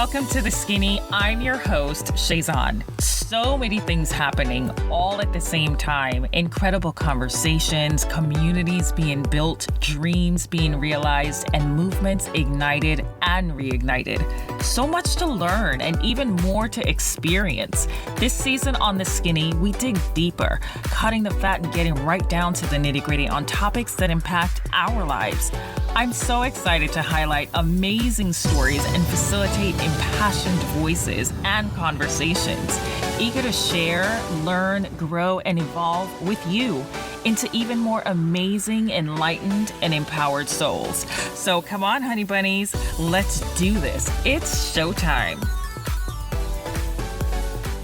Welcome to The Skinny. I'm your host, Shazan. So many things happening all at the same time. Incredible conversations, communities being built, dreams being realized, and movements ignited and reignited. So much to learn and even more to experience. This season on The Skinny, we dig deeper, cutting the fat and getting right down to the nitty-gritty on topics that impact our lives. I'm so excited to highlight amazing stories and facilitate impassioned voices and conversations, eager to share, learn, grow, and evolve with you into even more amazing, enlightened, and empowered souls. So come on, honey bunnies, let's do this. It's showtime.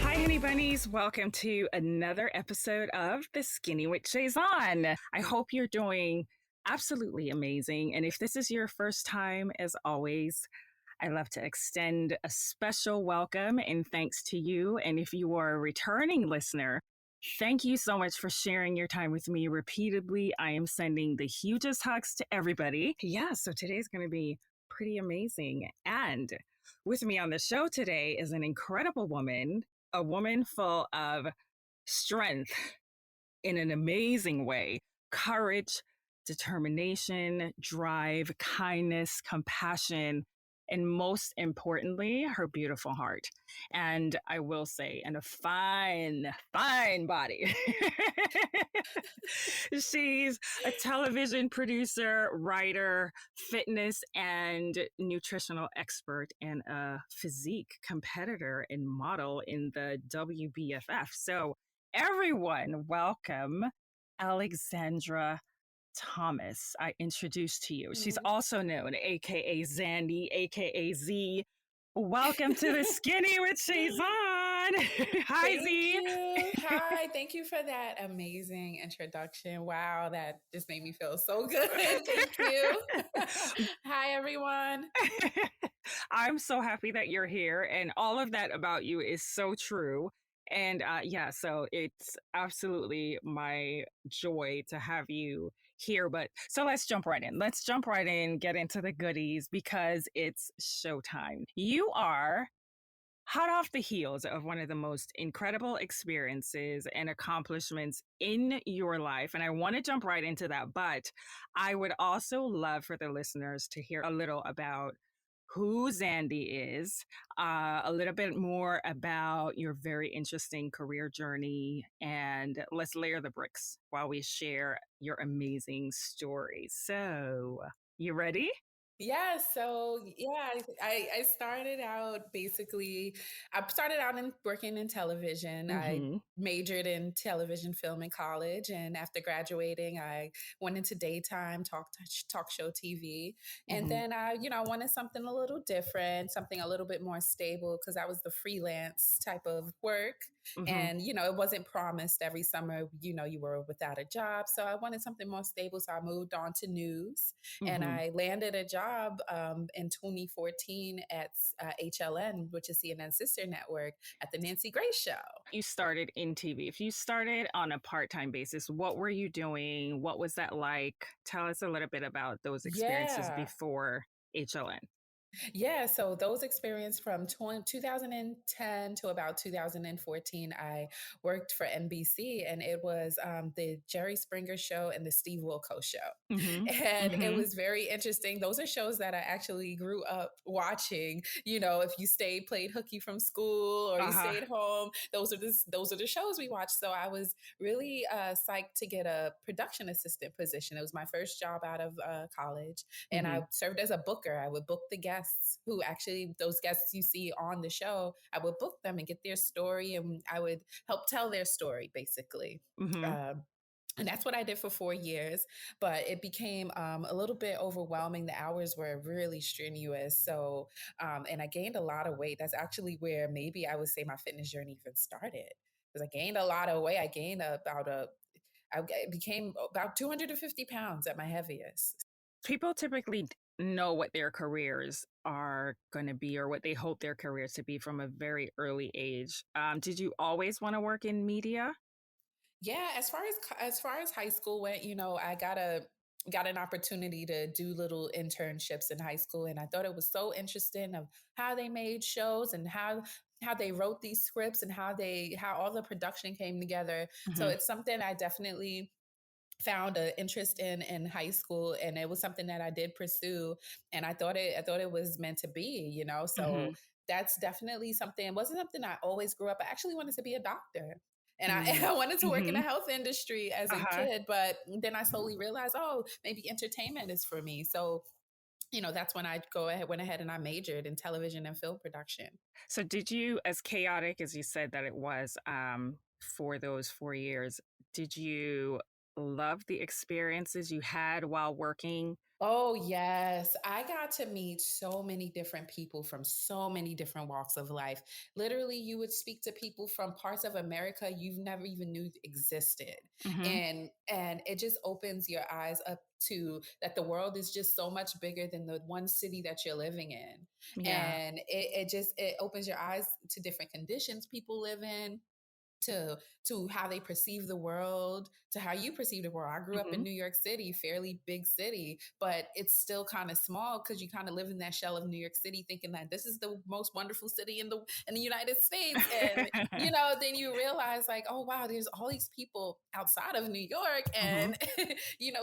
Hi, honey bunnies. Welcome to another episode of The Skinny with Shazan. I hope you're doing absolutely amazing. And if this is your first time, as always, I love to extend a special welcome and thanks to you. And if you are a returning listener, thank you so much for sharing your time with me repeatedly. I am sending the hugest hugs to everybody. Yeah, so today's going to be pretty amazing. And with me on the show today is an incredible woman, a woman full of strength in an amazing way, courage, determination, drive, kindness, compassion, and most importantly, her beautiful heart. And I will say, and a fine, fine body. She's a television producer, writer, fitness and nutritional expert, and a physique competitor and model in the WBFF. So everyone, welcome Alexandria Thomas, I introduced to you. She's also known, aka Zandy, aka Z. Welcome to The Skinny with Shazan. Hi, Thank Z. you. Hi. Thank you for that amazing introduction. Wow, that just made me feel so good. Thank you. Hi, everyone. I'm so happy that you're here, and all of that about you is so true. And yeah, so it's absolutely my joy to have you here. But so let's jump right in. Let's jump right in, get into the goodies because it's showtime. You are hot off the heels of one of the most incredible experiences and accomplishments in your life. And I want to jump right into that. But I would also love for the listeners to hear a little about who Zandy is, a little bit more about your very interesting career journey, and let's layer the bricks while we share your amazing story. So, you ready? Yeah, I started out basically, I started out in working in television. I Mm-hmm. majored in television film in college, and after graduating, I went into daytime talk show TV, and Mm-hmm. then I wanted something a little different, something a little bit more stable because I was the freelance type of work, Mm-hmm. and it wasn't promised every summer. You were without a job, so I wanted something more stable. So I moved on to news and Mm-hmm. I landed a job in 2014 at HLN, which is CNN's sister network, at the Nancy Grace Show. You started in TV. If you started on a part-time basis, what were you doing? What was that like? Tell us a little bit about those experiences Yeah. before HLN. Yeah, so those experience from 2010 to about 2014, I worked for NBC, and it was the Jerry Springer Show and the Steve Wilkos Show. Mm-hmm. And it Mm-hmm. was very interesting. Those are shows that I actually grew up watching. If you played hooky from school or you Uh-huh. stayed home, those are the shows we watched. So I was really psyched to get a production assistant position. It was my first job out of college, and Mm-hmm. I served as a booker. I would book the guests who actually, those guests you see on the show, I would book them and get their story, and I would help tell their story basically. Mm-hmm. And that's what I did for 4 years, but it became a little bit overwhelming. The hours were really strenuous. So, and I gained a lot of weight. That's actually where maybe I would say my fitness journey even started, because I gained a lot of weight. I became about 250 pounds at my heaviest. People typically know what their careers are going to be or what they hope their careers to be from a very early age. Did you always want to work in media? Yeah, as far as high school went, I got a got an opportunity to do little internships in high school, and I thought it was so interesting of how they made shows and how they wrote these scripts and how all the production came together. So Mhm. it's something I definitely found an interest in high school, and it was something that I did pursue, and I thought it was meant to be, so Mhm. that's definitely something. It wasn't something I always grew up. I actually wanted to be a doctor, and I, Mm. I wanted to work in the Mhm. health industry as a Uh-huh. kid, but then I slowly realized, oh, maybe entertainment is for me. So that's when I went ahead and I majored in television and film production. So did you, as chaotic as you said that it was, for those 4 years, did you love the experiences you had while working? Oh, yes. I got to meet so many different people from so many different walks of life. Literally, you would speak to people from parts of America you've never even knew existed. Mhm. And it just opens your eyes up to that the world is just so much bigger than the one city that you're living in. Yeah. And it opens your eyes to different conditions people live in, to how they perceive the world, to how you perceive the world. I grew up in Mhm. New York City, fairly big city, but it's still kind of small because you kind of live in that shell of New York City, thinking that this is the most wonderful city in the United States. And then you realize like, oh wow, there's all these people outside of New York, Mhm. and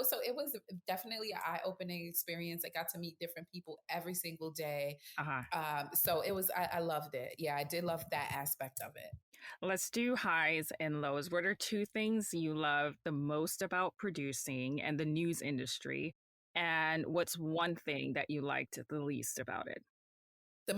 so it was definitely an eye-opening experience. I got to meet different people every single day. Uh-huh. So it was, I loved it. Yeah, I did love that aspect of it. Let's do highs and lows. What are two things you love the most about producing and the news industry? And what's one thing that you liked the least about it? The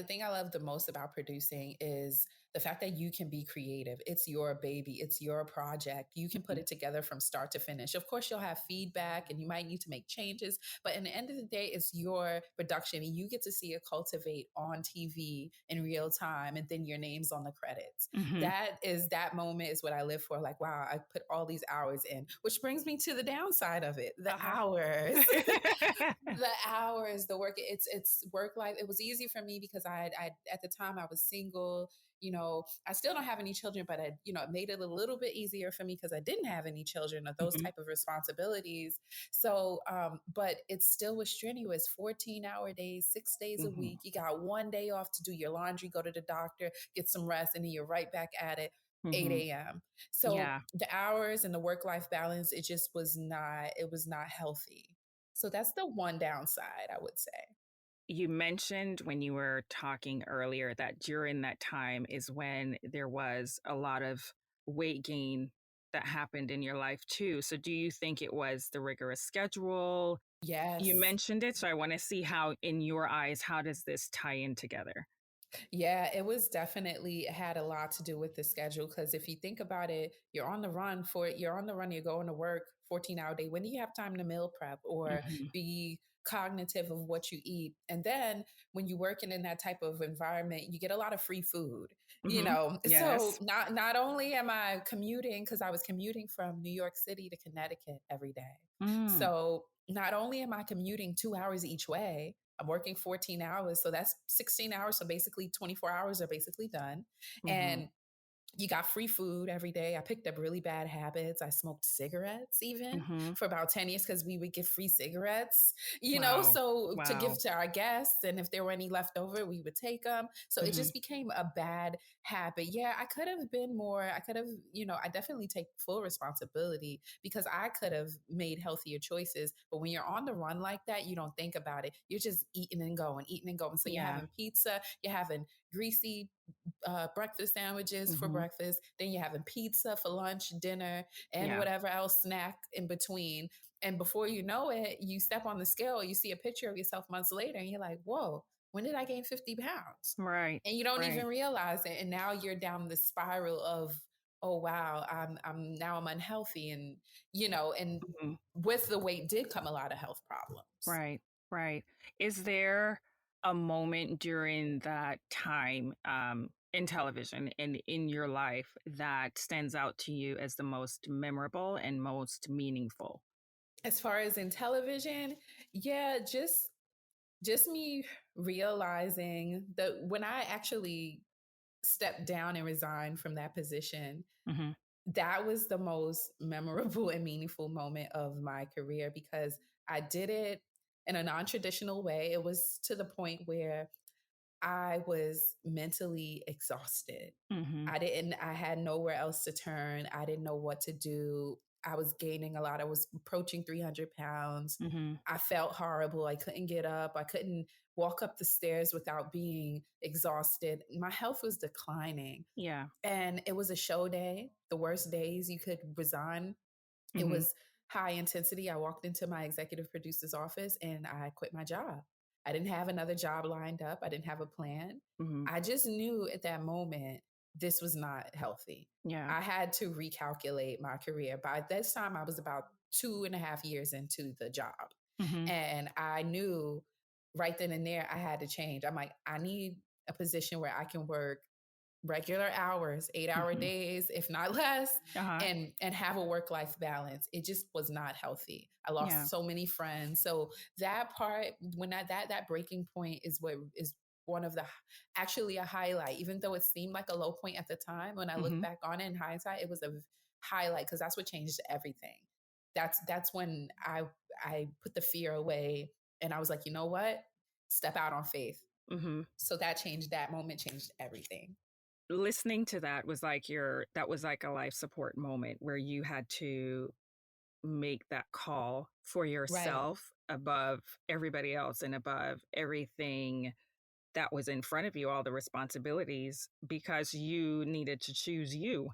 thing I love the most about producing is the fact that you can be creative. It's your baby, it's your project. You can put Mhm. it together from start to finish. Of course, you'll have feedback and you might need to make changes, but in the end of the day, it's your production and you get to see it cultivate on TV in real time, and then your name's on the credits. Mhm. That moment is what I live for. Like, wow, I put all these hours in, which brings me to the downside of it, the Uh-huh. hours. The hours, the work, it's work life. It was easy for me because I at the time I was single. I still don't have any children, but it made it a little bit easier for me because I didn't have any children or those Mhm. type of responsibilities. So, but it still was strenuous. 14-hour days, 6 days a Mhm. week. You got one day off to do your laundry, go to the doctor, get some rest, and then you're right back at it. 8 Mhm. a.m. So Yeah. the hours and the work life balance, it just was not. It was not healthy. So that's the one downside, I would say. You mentioned when you were talking earlier that during that time is when there was a lot of weight gain that happened in your life too. So do you think it was the rigorous schedule? You Yes. mentioned it, so I want to see how in your eyes, how does this tie in together? Yeah, it was definitely it had a lot to do with the schedule because if you think about it, you're on the run, you're going to work 14-hour day. When do you have time to meal prep or Mhm. be cognitive of what you eat? And then when you're working in that type of environment, you get a lot of free food, Mhm. So Yes. not only am I commuting, because I was commuting from New York City to Connecticut every day. Mm. So not only am I commuting 2 hours each way, I'm working 14 hours. So that's 16 hours. So basically 24 hours are basically done. Mhm. And you got free food every day. I picked up really bad habits. I smoked cigarettes even Mhm. for about 10 years because we would get free cigarettes, Wow. so to give Wow. to our guests. And if there were any left over, we would take them. So it Mhm. just became a bad habit. Yeah, I could have been more. I could have, I definitely take full responsibility because I could have made healthier choices. But when you're on the run like that, you don't think about it. You're just eating and going, eating and going. So you're Yeah. having pizza, you're having greasy breakfast sandwiches for Mhm. breakfast. Then you're having pizza for lunch, dinner, and Yeah. whatever else snack in between. And before you know it, you step on the scale, you see a picture of yourself months later, and you're like, whoa, when did I gain 50 pounds? Right. And you don't Right. even realize it. And now you're down the spiral of, oh wow, I'm unhealthy. And Mhm. with the weight did come a lot of health problems. Right, right. Is there a moment during that time in television and in your life that stands out to you as the most memorable and most meaningful? As far as in television, yeah, just me realizing that when I actually stepped down and resigned from that position, Hmm. That was the most memorable and meaningful moment of my career because I did it in a non-traditional way. It was to the point where I was mentally exhausted. Mhm. I had nowhere else to turn. I didn't know what to do. I was gaining a lot. I was approaching 300 pounds. Mhm. I felt horrible. I couldn't get up. I couldn't walk up the stairs without being exhausted. My health was declining. Yeah. And it was a show day, the worst days you could resign. It Mhm. was high intensity. I walked into my executive producer's office and I quit my job. I didn't have another job lined up. I didn't have a plan. Mhm. I just knew at that moment this was not healthy. Yeah. I had to recalculate my career. By this time, I was about 2.5 years into the job. Mhm. And I knew right then and there I had to change. I'm like, I need a position where I can work regular hours, 8-hour Mhm. days, if not less, Uh-huh. and have a work-life balance. It just was not healthy. I Yeah. lost so many friends. So that part, when that breaking point is what is one of the actually a highlight, even though it seemed like a low point at the time. When I look Mhm. back on it in hindsight, it was a highlight because that's what changed everything. That's when I put the fear away and I was like, you know what? Step out on faith. Mhm. So that moment changed everything. Listening to that was like that was like a life support moment where you had to make that call for Right. yourself above everybody else and above everything that was in front of you, all the responsibilities, because you needed to choose you.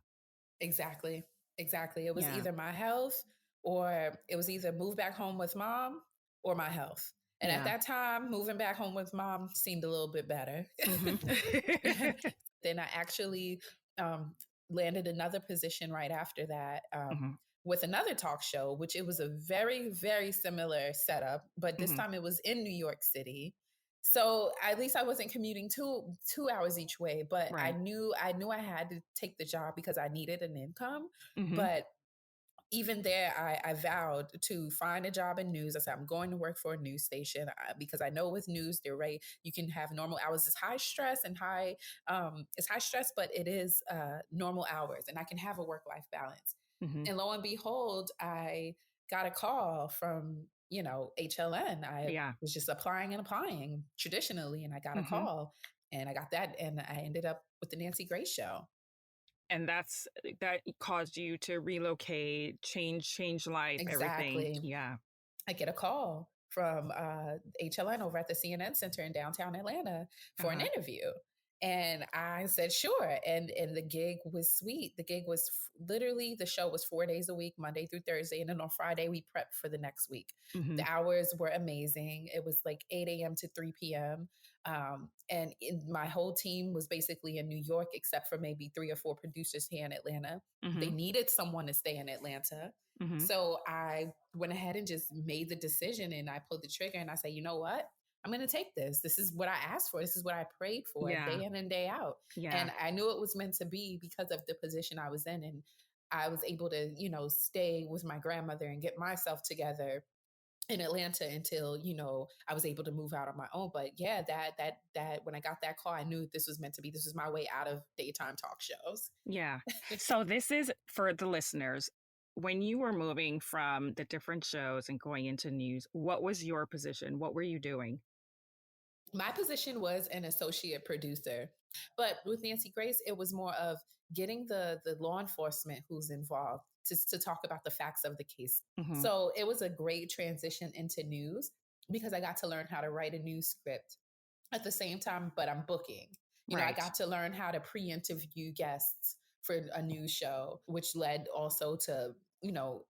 Exactly. Exactly. It was Yeah. either my health or it was either move back home with mom or my health. And at Yeah. that time, moving back home with mom seemed a little bit better. Mhm. Then I actually um, landed another position right after that Mhm. with another talk show, which it was a very, very similar setup, but this Mhm. time it was in New York City. So at least I wasn't commuting 2 hours each way, but Right. I knew I had to take the job because I needed an income. Mhm. But even there, I vowed to find a job in news. I said, I'm going to work for a news station because I know with news, they're right. You can have normal hours. It's high stress and it's high stress, but it is normal hours and I can have a work life balance. Mhm. And lo and behold, I got a call from, HLN. I Yeah. was just applying traditionally and I got a Mhm. call and I got that and I ended up with the Nancy Grace show. And that caused you to relocate, change life, everything. Exactly. Yeah. I get a call from HLN over at the CNN Center in downtown Atlanta for an Uh-huh. interview. And I said, sure. And the gig was sweet. The gig was literally, the show was 4 days a week, Monday through Thursday. And then on Friday, we prepped for the next week. Mhm. The hours were amazing. It was like 8 a.m. to 3 p.m. My whole team was basically in New York, except for maybe 3 or 4 producers here in Atlanta. They Mhm. needed someone to stay in Atlanta. Mhm. So I went ahead and just made the decision and I pulled the trigger and I say, you know what? I'm going to take this. This is what I asked for. This is what I prayed for Yeah. day in and day out. Yeah. And I knew it was meant to be because of the position I was in. And I was able to, stay with my grandmother and get myself together in Atlanta until, I was able to move out on my own. But yeah, that when I got that call, I knew this was meant to be. This was my way out of daytime talk shows. Yeah. So this is for the listeners. When you were moving from the different shows and going into news, what was your position? What were you doing? My position was an associate producer, but with Nancy Grace, it was more of getting the law enforcement who's involved to talk about the facts of the case. Mhm. So it was a great transition into news because I got to learn how to write a news script at the same time, but I'm booking. I Right. got to learn how to pre-interview guests for a news show, which led also to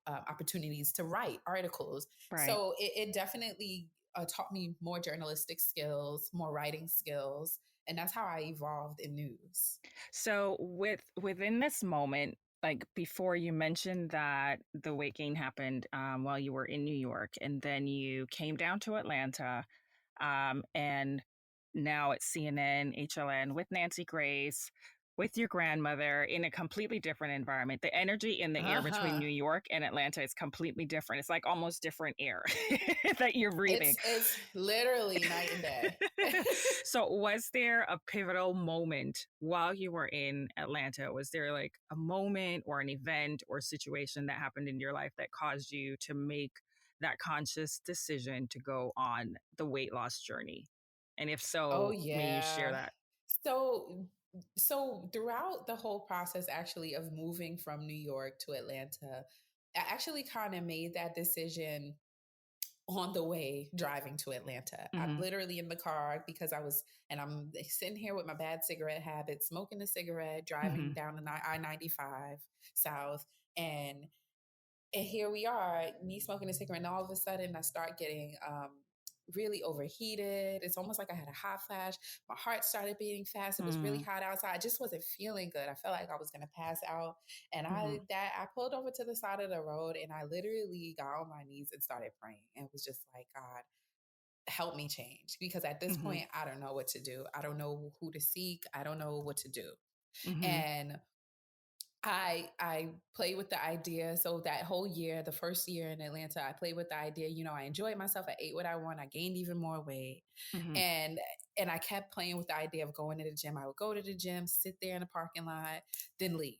opportunities to write articles. Right. So it definitely taught me more journalistic skills, more writing skills, and that's how I evolved in news. So within this moment, like before you mentioned that the weight gain happened while you were in New York, and then you came down to Atlanta, and now it's CNN, HLN with Nancy Grace. with your grandmother in a completely different environment. The energy in the air between Uh-huh. New York and Atlanta is completely different. It's like almost different air that you're breathing. It's literally night and day. So, was there a pivotal moment while you were in Atlanta? Was there like a moment or an event or situation that happened in your life that caused you to make that conscious decision to go on the weight loss journey? And if Oh so, may you share yeah. that? So so throughout the whole process actually of moving from New York to Atlanta, I actually kind of made that decision on the way driving to Atlanta. I'm Hmm. literally in the car because I'm sitting here with my bad cigarette habit, smoking a cigarette, driving Hmm. down the I-95 South. And here we are, me smoking a cigarette, and all of a sudden I start getting really overheated. It's almost like I had a hot flash. My heart started beating fast. It was really Mm. hot outside. I just wasn't feeling good. I felt like I was gonna pass out. And Hmm. I pulled over to the side of the road and I literally got on my knees and started praying. And it was just like, God, help me change. Because at this Hmm. point, I don't know what to do. I don't know who to seek. I don't know what to do. Hmm. And I played with the idea. So that whole year, the first year in Atlanta, I played with the idea. I enjoyed myself. I ate what I want. I gained even more weight, Hmm. and I kept playing with the idea of going to the gym. I would go to the gym, sit there in the parking lot, then leave.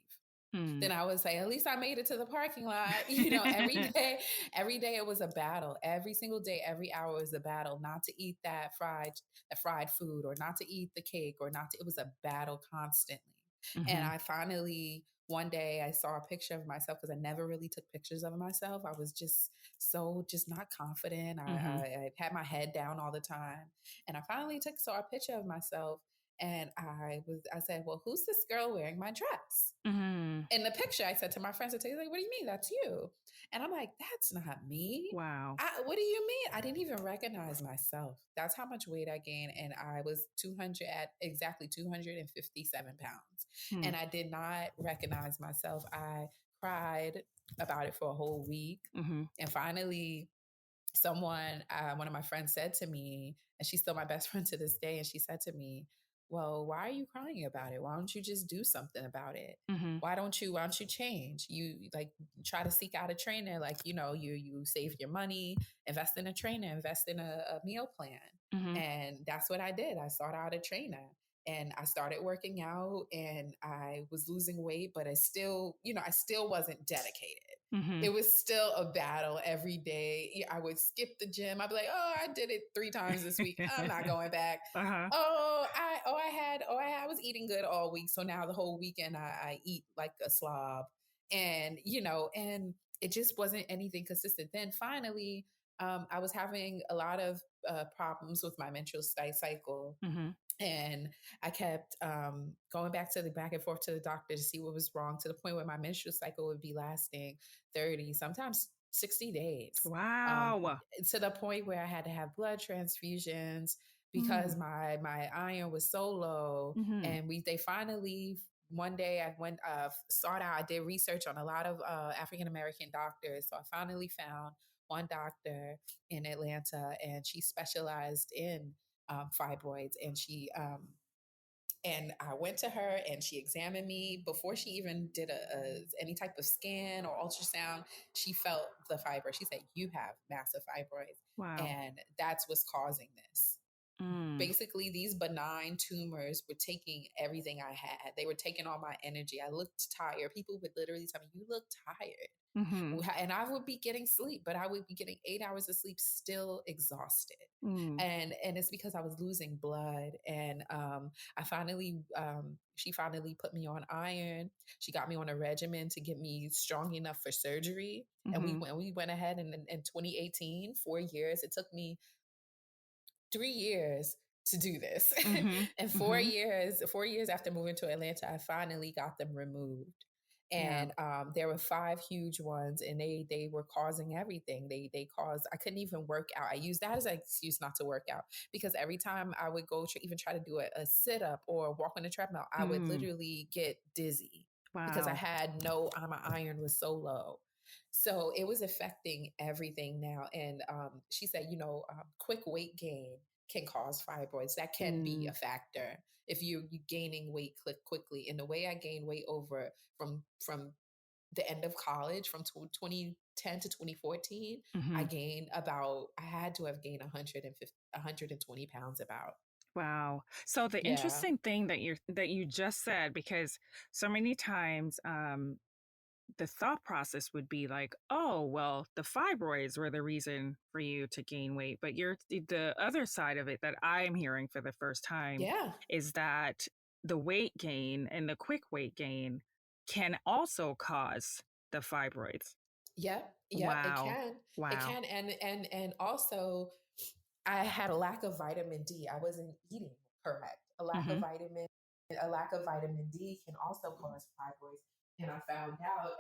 Hmm. Then I would say, at least I made it to the parking lot. Every day it was a battle. Every single day, every hour was a battle. Not to eat that fried food, or not to eat the cake, or not to. It was a battle constantly. And Hmm. I finally, one day, I saw a picture of myself because I never really took pictures of myself. I was just not confident. Hmm. I had my head down all the time, and I finally saw a picture of myself, and I said, well, who's this girl wearing my dress? Hmm. In the picture, I said to my friends, I was like, what do you mean? That's you. And I'm like, that's not me. Wow. What do you mean? I didn't even recognize myself. That's how much weight I gained. And I was 200 at exactly 257 pounds. Hmm. And I did not recognize myself. I cried about it for a whole week. Hmm. And finally, one of my friends said to me, and she's still my best friend to this day, and she said to me, well, why are you crying about it? Why don't you just do something about it? Hmm. Why don't you change? You like try to seek out a trainer, like, you save your money, invest in a trainer, invest in a meal plan. Hmm. And that's what I did. I sought out a trainer and I started working out and I was losing weight, but I still wasn't dedicated. Hmm. It was still a battle every day. I would skip the gym. I'd be like, "Oh, I did it 3 times this week. I'm not going back." Uh-huh. I was eating good all week. So now the whole weekend I eat like a slob, and it just wasn't anything consistent. Then finally, I was having a lot of problems with my menstrual cycle, Hmm. and I kept going back and forth to the doctor to see what was wrong, to the point where my menstrual cycle would be lasting 30, sometimes 60 days. Um, Wow. to the point where I had to have blood transfusions because Mm. my iron was so low. Mhm. And they finally, one day I went, sought out, I did research on a lot of African American doctors. So I finally found one doctor in Atlanta, and she specialized in fibroids, and I went to her and she examined me before she even did any type of scan or ultrasound. She felt the fiber. She said, "You have massive fibroids, Wow. and that's what's causing this." Mm. Basically, these benign tumors were taking everything I had. They were taking all my energy. I looked tired. People would literally tell me, "You look tired." Mhm. And I would be getting sleep, but I would be getting 8 hours of sleep, still exhausted. Mm. And it's because I was losing blood. And she finally put me on iron. She got me on a regimen to get me strong enough for surgery. And Mhm. we went ahead, and in 2018, 4 years. It took me 3 years to do this. Mhm. And Mhm. 4 years after moving to Atlanta, I finally got them removed. Yeah. And there were 5 huge ones, and they were causing everything. They caused, I couldn't even work out. I used that as an excuse not to work out, because every time I would go to even try to do a sit up or walk on the treadmill, I would Mm. literally get dizzy because Wow. my iron was so low. So it was affecting everything now. And she said, quick weight gain can cause fibroids. That can be Mm, a factor if you gaining weight quickly. And the way I gained weight over from the end of college, from 2010 to 2014, mhm. I had to have gained 150, 120 pounds about. Wow. So the Yeah. interesting thing that you just said, because so many times the thought process would be like, oh, well, the fibroids were the reason for you to gain weight. But the other side of it that I'm hearing for the first time Yeah. is that the weight gain and the quick weight gain can also cause the fibroids. Yep. Yep. It Wow. can. It Wow. can. And also I had a lack of vitamin D. I wasn't eating correct. Hmm. A lack of vitamin D can also cause fibroids. And I found out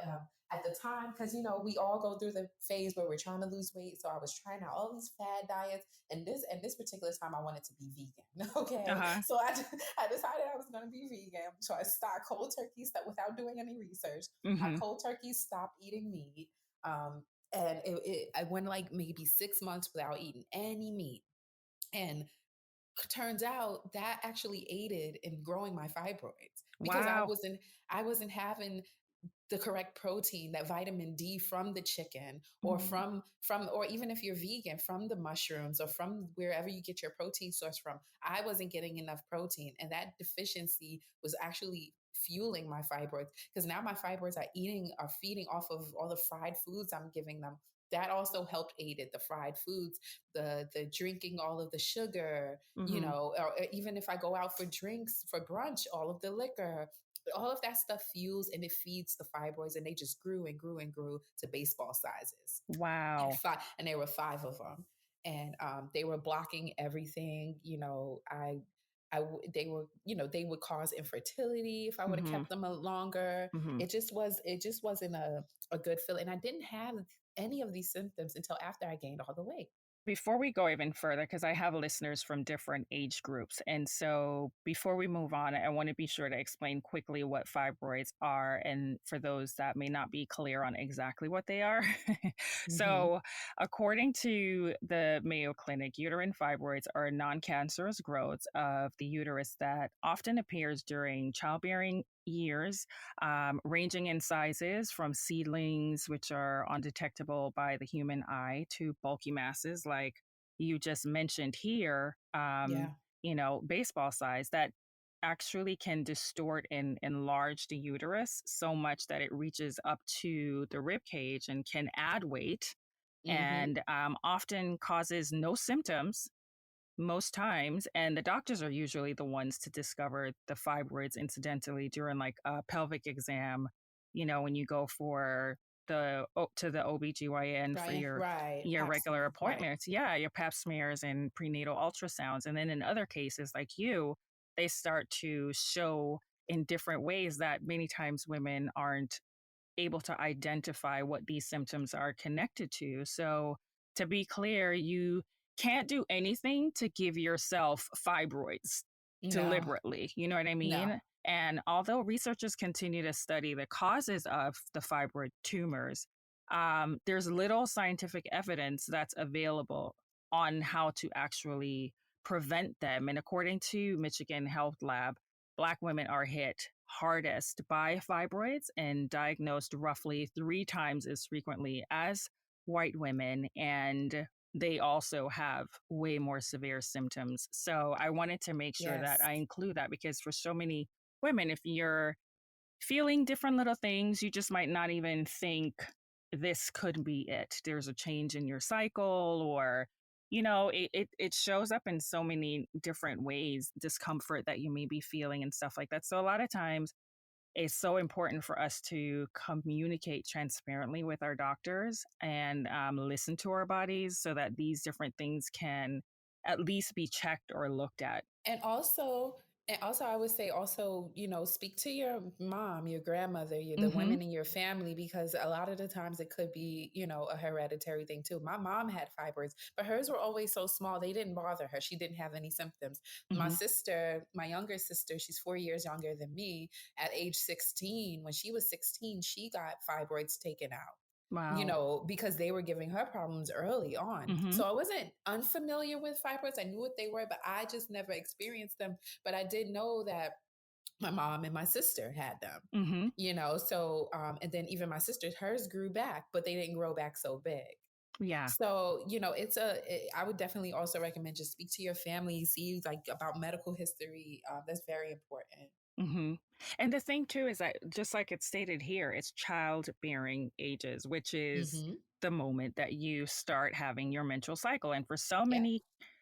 at the time, because we all go through the phase where we're trying to lose weight. So I was trying out all these fad diets, and this particular time I wanted to be vegan. Okay, Uh-huh. so I decided I was going to be vegan. So I started cold turkey stuff without doing any research. I Hmm. cold turkey stopped eating meat. Um, and I went like maybe 6 months without eating any meat, and turns out that actually aided in growing my fibroids because Wow. I wasn't having the correct protein, that vitamin D from the chicken, or Mm. or even if you're vegan, from the mushrooms or from wherever you get your protein source from. I wasn't getting enough protein, and that deficiency was actually fueling my fibroids, because now my fibroids are feeding off of all the fried foods I'm giving them. That also helped aided the fried foods, the drinking all of the sugar, Hmm. or even if I go out for drinks for brunch, all of the liquor, all of that stuff fuels and it feeds the fibroids, and they just grew and grew and grew to baseball sizes. Wow. And there were five of them, and they were blocking everything. They would cause infertility if I would have Hmm. kept them longer. Hmm. It just wasn't a good feeling. And I didn't have any of these symptoms until after I gained all the weight. Before we go even further, because I have listeners from different age groups. And so before we move on, I want to be sure to explain quickly what fibroids are. And for those that may not be clear on exactly what they are. Hmm. So, according to the Mayo Clinic, uterine fibroids are non cancerous growths of the uterus that often appears during childbearing years, ranging in sizes from seedlings, which are undetectable by the human eye, to bulky masses like you just mentioned here, Yeah. baseball size that actually can distort and enlarge the uterus so much that it reaches up to the rib cage and can add weight Hmm. and often causes no symptoms most times, and the doctors are usually the ones to discover the fibroids incidentally during like a pelvic exam, when you go for to the OBGYN for Right. Right. your Pap regular smear. Right. appointments. Yeah, your pap smears and prenatal ultrasounds. And then in other cases like you, they start to show in different ways that many times women aren't able to identify what these symptoms are connected to. So, to be clear, you can't do anything to give yourself fibroids No. deliberately. You know what I No. mean? And although researchers continue to study the causes of the fibroid tumors, there's little scientific evidence that's available on how to actually prevent them. And according to Michigan Health Lab, Black women are hit hardest by fibroids and diagnosed roughly 3 times as frequently as white women. And they also have way more severe symptoms. So I wanted to make sure that Yes. I include that because for so many women, if you're feeling different little things, you just might not even think this could be it. There's a change in your cycle, or, it shows up in so many different ways, discomfort that you may be feeling and stuff like that. So, a lot of times, it's so important for us to communicate transparently with our doctors and listen to our bodies so that these different things can at least be checked or looked at. And also, I would say also, speak to your mom, your grandmother, the Mm-hmm. women in your family, because a lot of the times it could be, a hereditary thing too. My mom had fibroids, but hers were always so small, they didn't bother her. She didn't have any symptoms. Mm-hmm. My younger sister, she's 4 years younger than me. At age 16, when she was 16, she got fibroids taken out. Wow. because they were giving her problems early on. Mm-hmm. So I wasn't unfamiliar with fibroids. I knew what they were, but I just never experienced them. But I did know that my mom and my sister had them, Mm-hmm. so, and then even my sister, hers grew back, but they didn't grow back so big. Yeah. So, I would definitely also recommend just speak to your family, see like about medical history. That's very important. Mm-hmm. And the thing too is that just like it's stated here, it's childbearing ages, which is Hmm. the moment that you start having your menstrual cycle. And for so Yeah. many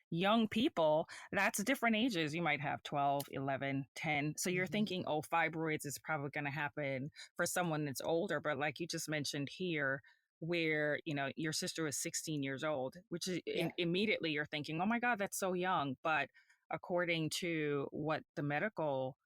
young people, that's different ages. You might have 12, 11, 10. So you're Hmm. thinking, oh, fibroids is probably going to happen for someone that's older. But like you just mentioned here, where, your sister was 16 years old, which is Yeah. immediately you're thinking, oh my God, that's so young. But according to what the medical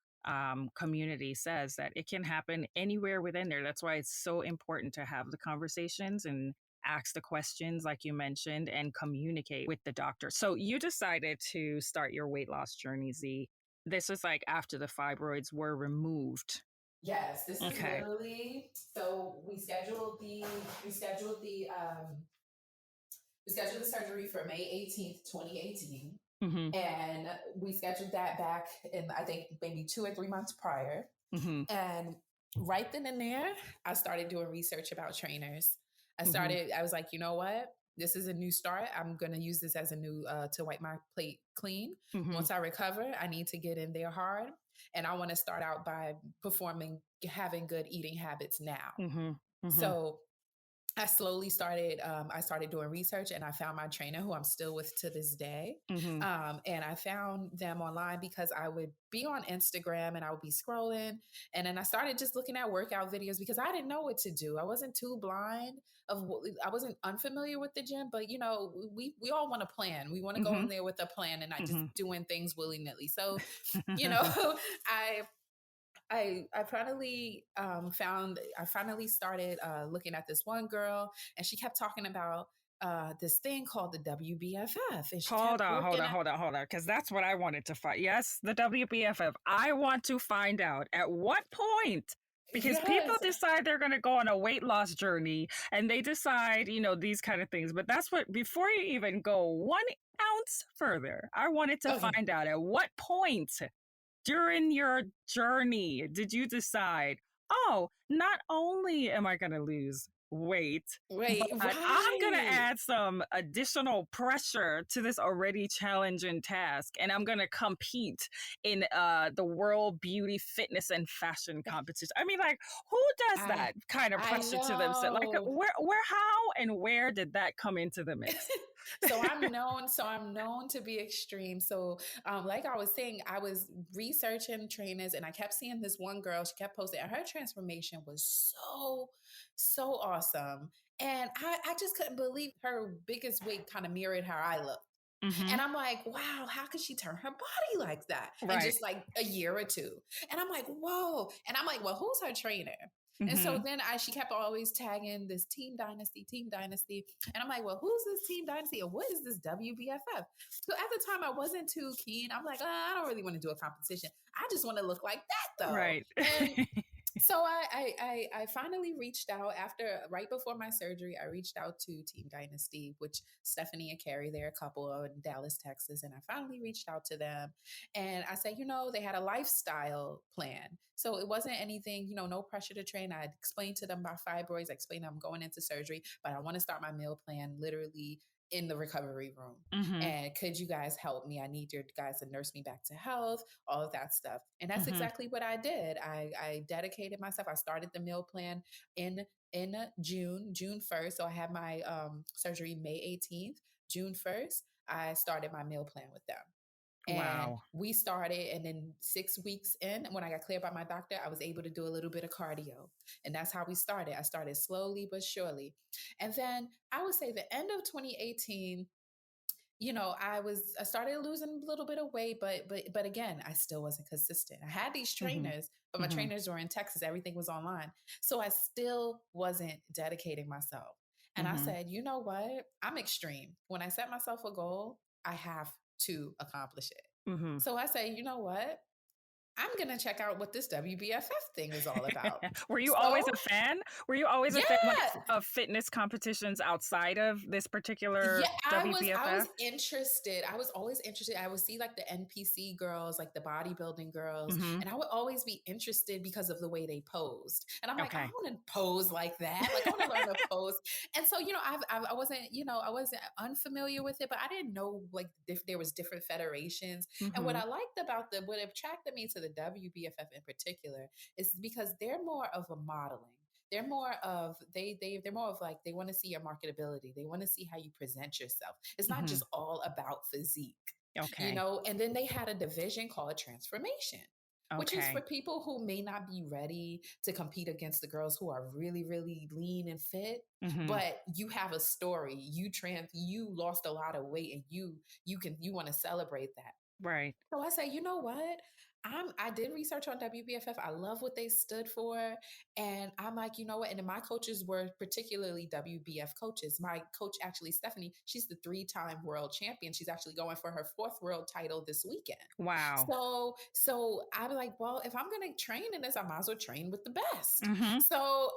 community says, that it can happen anywhere within there. That's why it's so important to have the conversations and ask the questions, like you mentioned, and communicate with the doctor. So you decided to start your weight loss journey, Z. This was like after the fibroids were removed. Yes, this is Okay. literally, so we scheduled the surgery for May 18th, 2018. Mm-hmm. And we scheduled that back in, I think, maybe 2 or 3 months prior. Mm-hmm. And right then and there, I started doing research about trainers. Mm-hmm. I was like, you know what? This is a new start. I'm going to use this as a new, to wipe my plate clean. Mm-hmm. Once I recover, I need to get in there hard. And I want to start out by having good eating habits now. Mm-hmm. Mm-hmm. So I slowly started. I started doing research, and I found my trainer, who I'm still with to this day. Mm-hmm. And I found them online because I would be on Instagram and I would be scrolling, and then I started just looking at workout videos because I didn't know what to do. I wasn't too blind I wasn't unfamiliar with the gym, but we all want a plan. We want to go Mm-hmm. in there with a plan and not just Mm-hmm. doing things willy nilly. So, you know, I I finally I finally started looking at this one girl, and she kept talking about this thing called the WBFF, and she Hold kept on, hold working on, at. hold on, hold on, because that's what I wanted to find. Yes, the WBFF. I want to find out at what point, because people Yes. decide they're going to go on a weight loss journey and they decide, these kind of things. But that's what, before you even go 1 ounce further, I wanted to Okay. find out at what point during your journey did you decide, oh, not only am I going to lose weight, but Wait. I'm going to Right. add some additional pressure to this already challenging task, and I'm going to compete in the World Beauty, Fitness, and Fashion competition. I mean, like, who does I that kind of I pressure to themselves? Like, know. how, and where did that come into the mix? So I'm known to be extreme. So like I was saying, I was researching trainers, and I kept seeing this one girl. She kept posting, and her transformation was so awesome. And I just couldn't believe her biggest weight kind of mirrored how I look. Mm-hmm. And I'm like, wow, how could she turn her body like that in Right. just like a year or two? And I'm like, whoa. And I'm like, well, who's her trainer? And so Mm-hmm. then she kept always tagging this Team Dynasty, Team Dynasty. And I'm like, well, who's this Team Dynasty? And what is this WBFF? So at the time, I wasn't too keen. I'm like, I don't really want to do a competition. I just want to look like that though. Right. And so I finally reached out right before my surgery. I reached out to Team Dynasty, which Stephanie and Carrie, they're a couple in Dallas, Texas, and I finally reached out to them, and I said, they had a lifestyle plan, so it wasn't anything, no pressure to train. I explained to them about fibroids. I explained I'm going into surgery, but I want to start my meal plan literally in the recovery room. Mm-hmm. And could you guys help me? I need your guys to nurse me back to health, all of that stuff. And that's Mm-hmm. exactly what I did. I dedicated myself. I started the meal plan in June 1st. So I had my surgery May 18th. June 1st, I started my meal plan with them. And Wow. we started, and then 6 weeks in, when I got cleared by my doctor, I was able to do a little bit of cardio. And that's how we started. I started slowly but surely. And then I would say the end of 2018, I started losing a little bit of weight, but again, I still wasn't consistent. I had these Mm-hmm. trainers, but my Mm-hmm. trainers were in Texas. Everything was online. So I still wasn't dedicating myself. And I Mm-hmm. said, you know what? I'm extreme. When I set myself a goal, I have to accomplish it. Mm-hmm. So I say, you know what? I'm going to check out what this WBFF thing is all about. Were you always So, a fan? Were you always a fan yeah, of fitness competitions outside of this particular yeah, I was WBFF? interested. I was always interested. I would see like the NPC girls, like the bodybuilding girls, Hmm. and I would always be interested because of the way they posed. And I'm like, I Okay. want to pose like that. Like I want to learn to pose. And so, I wasn't, I wasn't unfamiliar with it, but I didn't know like if there was different federations. And what Hmm. I liked about what attracted me to the WBFF in particular is because they're more of a modeling. They're more of they're more of like they want to see your marketability. They want to see how you present yourself. It's not Hmm. just all about physique, Okay. and then they had a division called transformation, which is for Okay. people who may not be ready to compete against the girls who are really, really lean and fit, Hmm. but you have a story. You lost a lot of weight and you want to celebrate that. Right. So I say, you know what? I did research on WBFF. I love what they stood for. And I'm like, you know what? And then my coaches were particularly WBF coaches. My coach, actually, Stephanie, she's the 3-time world champion. She's actually going for her 4th world title this weekend. Wow. So I'm like, well, if I'm going to train in this, I might as well train with the best. Hmm. So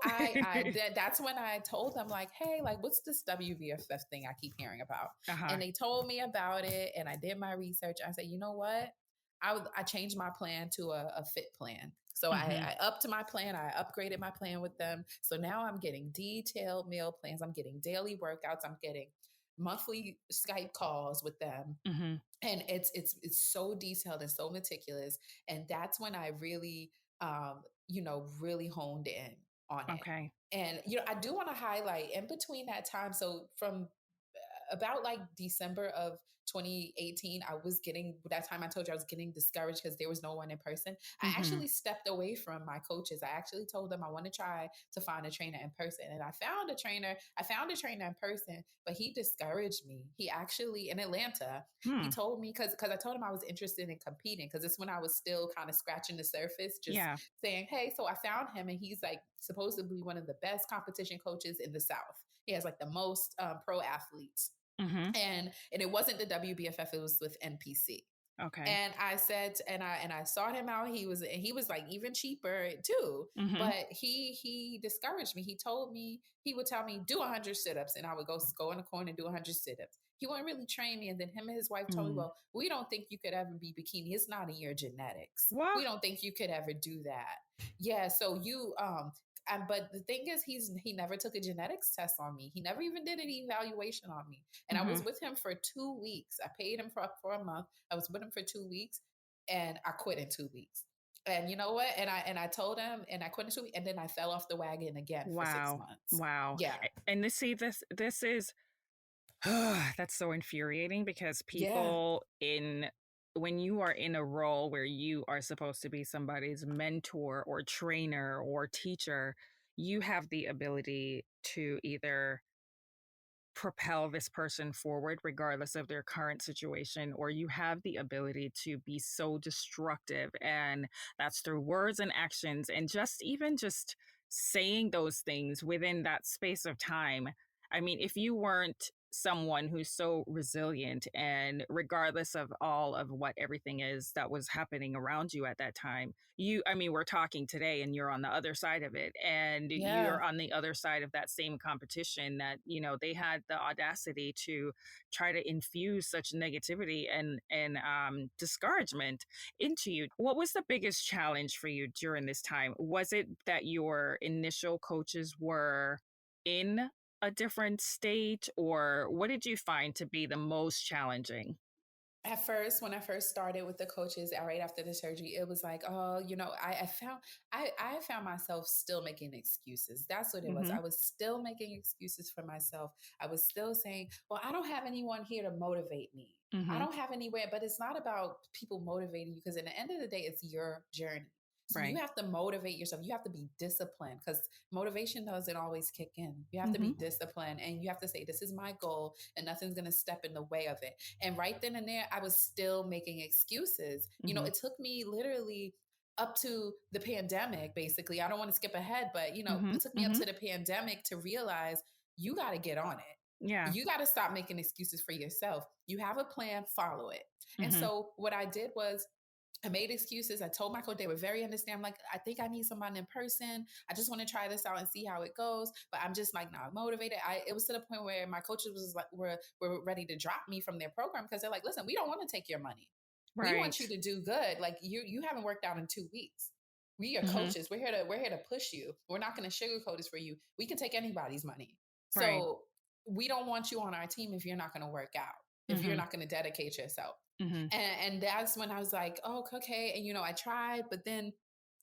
that's when I told them like, hey, like, what's this WBFF thing I keep hearing about? Uh-huh. And they told me about it, and I did my research. I said, you know what? I changed my plan to a fit plan. So Hmm. I upped my plan. I upgraded my plan with them. So now I'm getting detailed meal plans. I'm getting daily workouts. I'm getting monthly Skype calls with them, Hmm. and it's so detailed and so meticulous. And that's when I really, really honed in on it. Okay. And I do want to highlight in between that time. So from about like December of 2018, I was getting that time I told you I was getting discouraged because there was no one in person. I Hmm. actually stepped away from my coaches. I actually told them I want to try to find a trainer in person. And I found a trainer. I found a trainer in person, but he discouraged me. He actually in Atlanta, he Hmm. told me because I told him I was interested in competing because it's when I was still kind of scratching the surface, just Yeah. saying, hey, so I found him and he's like supposedly one of the best competition coaches in the South. He has like the most pro athletes, Hmm. and it wasn't the WBFF, it was with NPC. Okay. And I said, and I sought him out. He was like even cheaper too, Hmm. but he discouraged me. He told me he would tell me do 100 sit-ups, and I would go in the corner and do 100 sit-ups. He wouldn't really train me, and then him and his wife told me, Mm. "Well, we don't think you could ever be bikini. It's not in your genetics. What? We don't think you could ever do that." Yeah, so but the thing is, he never took a genetics test on me. He never even did an evaluation on me. And I was Hmm. with him for 2 weeks. I paid him for a month. I was with him for 2 weeks, and I quit in 2 weeks. And you know what? And I told him, and I quit in 2 weeks, and then I fell off the wagon again for six Wow. months. Wow. Yeah, And this is that's so infuriating because yeah, people in when you are in a role where you are supposed to be somebody's mentor or trainer or teacher, you have the ability to either propel this person forward regardless of their current situation, or you have the ability to be so destructive, and that's through words and actions, and just saying those things within that space of time. I mean, if you weren't someone who's so resilient, and regardless of all of what everything is that was happening around you at that time, I mean, we're talking today and you're on the other side of it, and yeah, you're on the other side of that same competition that, they had the audacity to try to infuse such negativity and discouragement into you. What was the biggest challenge for you during this time? Was it that your initial coaches were in a different state, or what did you find to be the most challenging? at first, when I first started with the coaches right after the surgery, it was like, oh, I found myself still making excuses. That's what it was. Mm-hmm. I was still making excuses for myself. I was still saying, well, I don't have anyone here to motivate me. I Mm-hmm. don't have anywhere, but it's not about people motivating you because in the end of the day, it's your journey. So you Right. have to motivate yourself. You have to be disciplined because motivation doesn't always kick in. You have to Mm-hmm. be disciplined and you have to say, this is my goal and nothing's going to step in the way of it. And right then and there, I was still making excuses. Mm-hmm. It took me literally up to the pandemic, basically. I don't want to skip ahead, but Mm-hmm. it took me up Mm-hmm. to the pandemic to realize you got to get on it. Yeah. You got to stop making excuses for yourself. You have a plan, follow it. And Mm-hmm. so what I did was I made excuses. I told my coach, they were very understanding. I'm like, I think I need someone in person. I just want to try this out and see how it goes. But I'm just like not motivated. It was to the point where my coaches was like, were ready to drop me from their program because they're like, listen, we don't want to take your money. We want you Right. to do good. Like you haven't worked out in 2 weeks. We are Hmm. coaches. We're here to push you. We're not going to sugarcoat this for you. We can take anybody's money. Right. So we don't want you on our team if you're not going to work out, if you're Hmm. not going to dedicate yourself. Hmm. And that's when I was like, oh, okay. And I tried, but then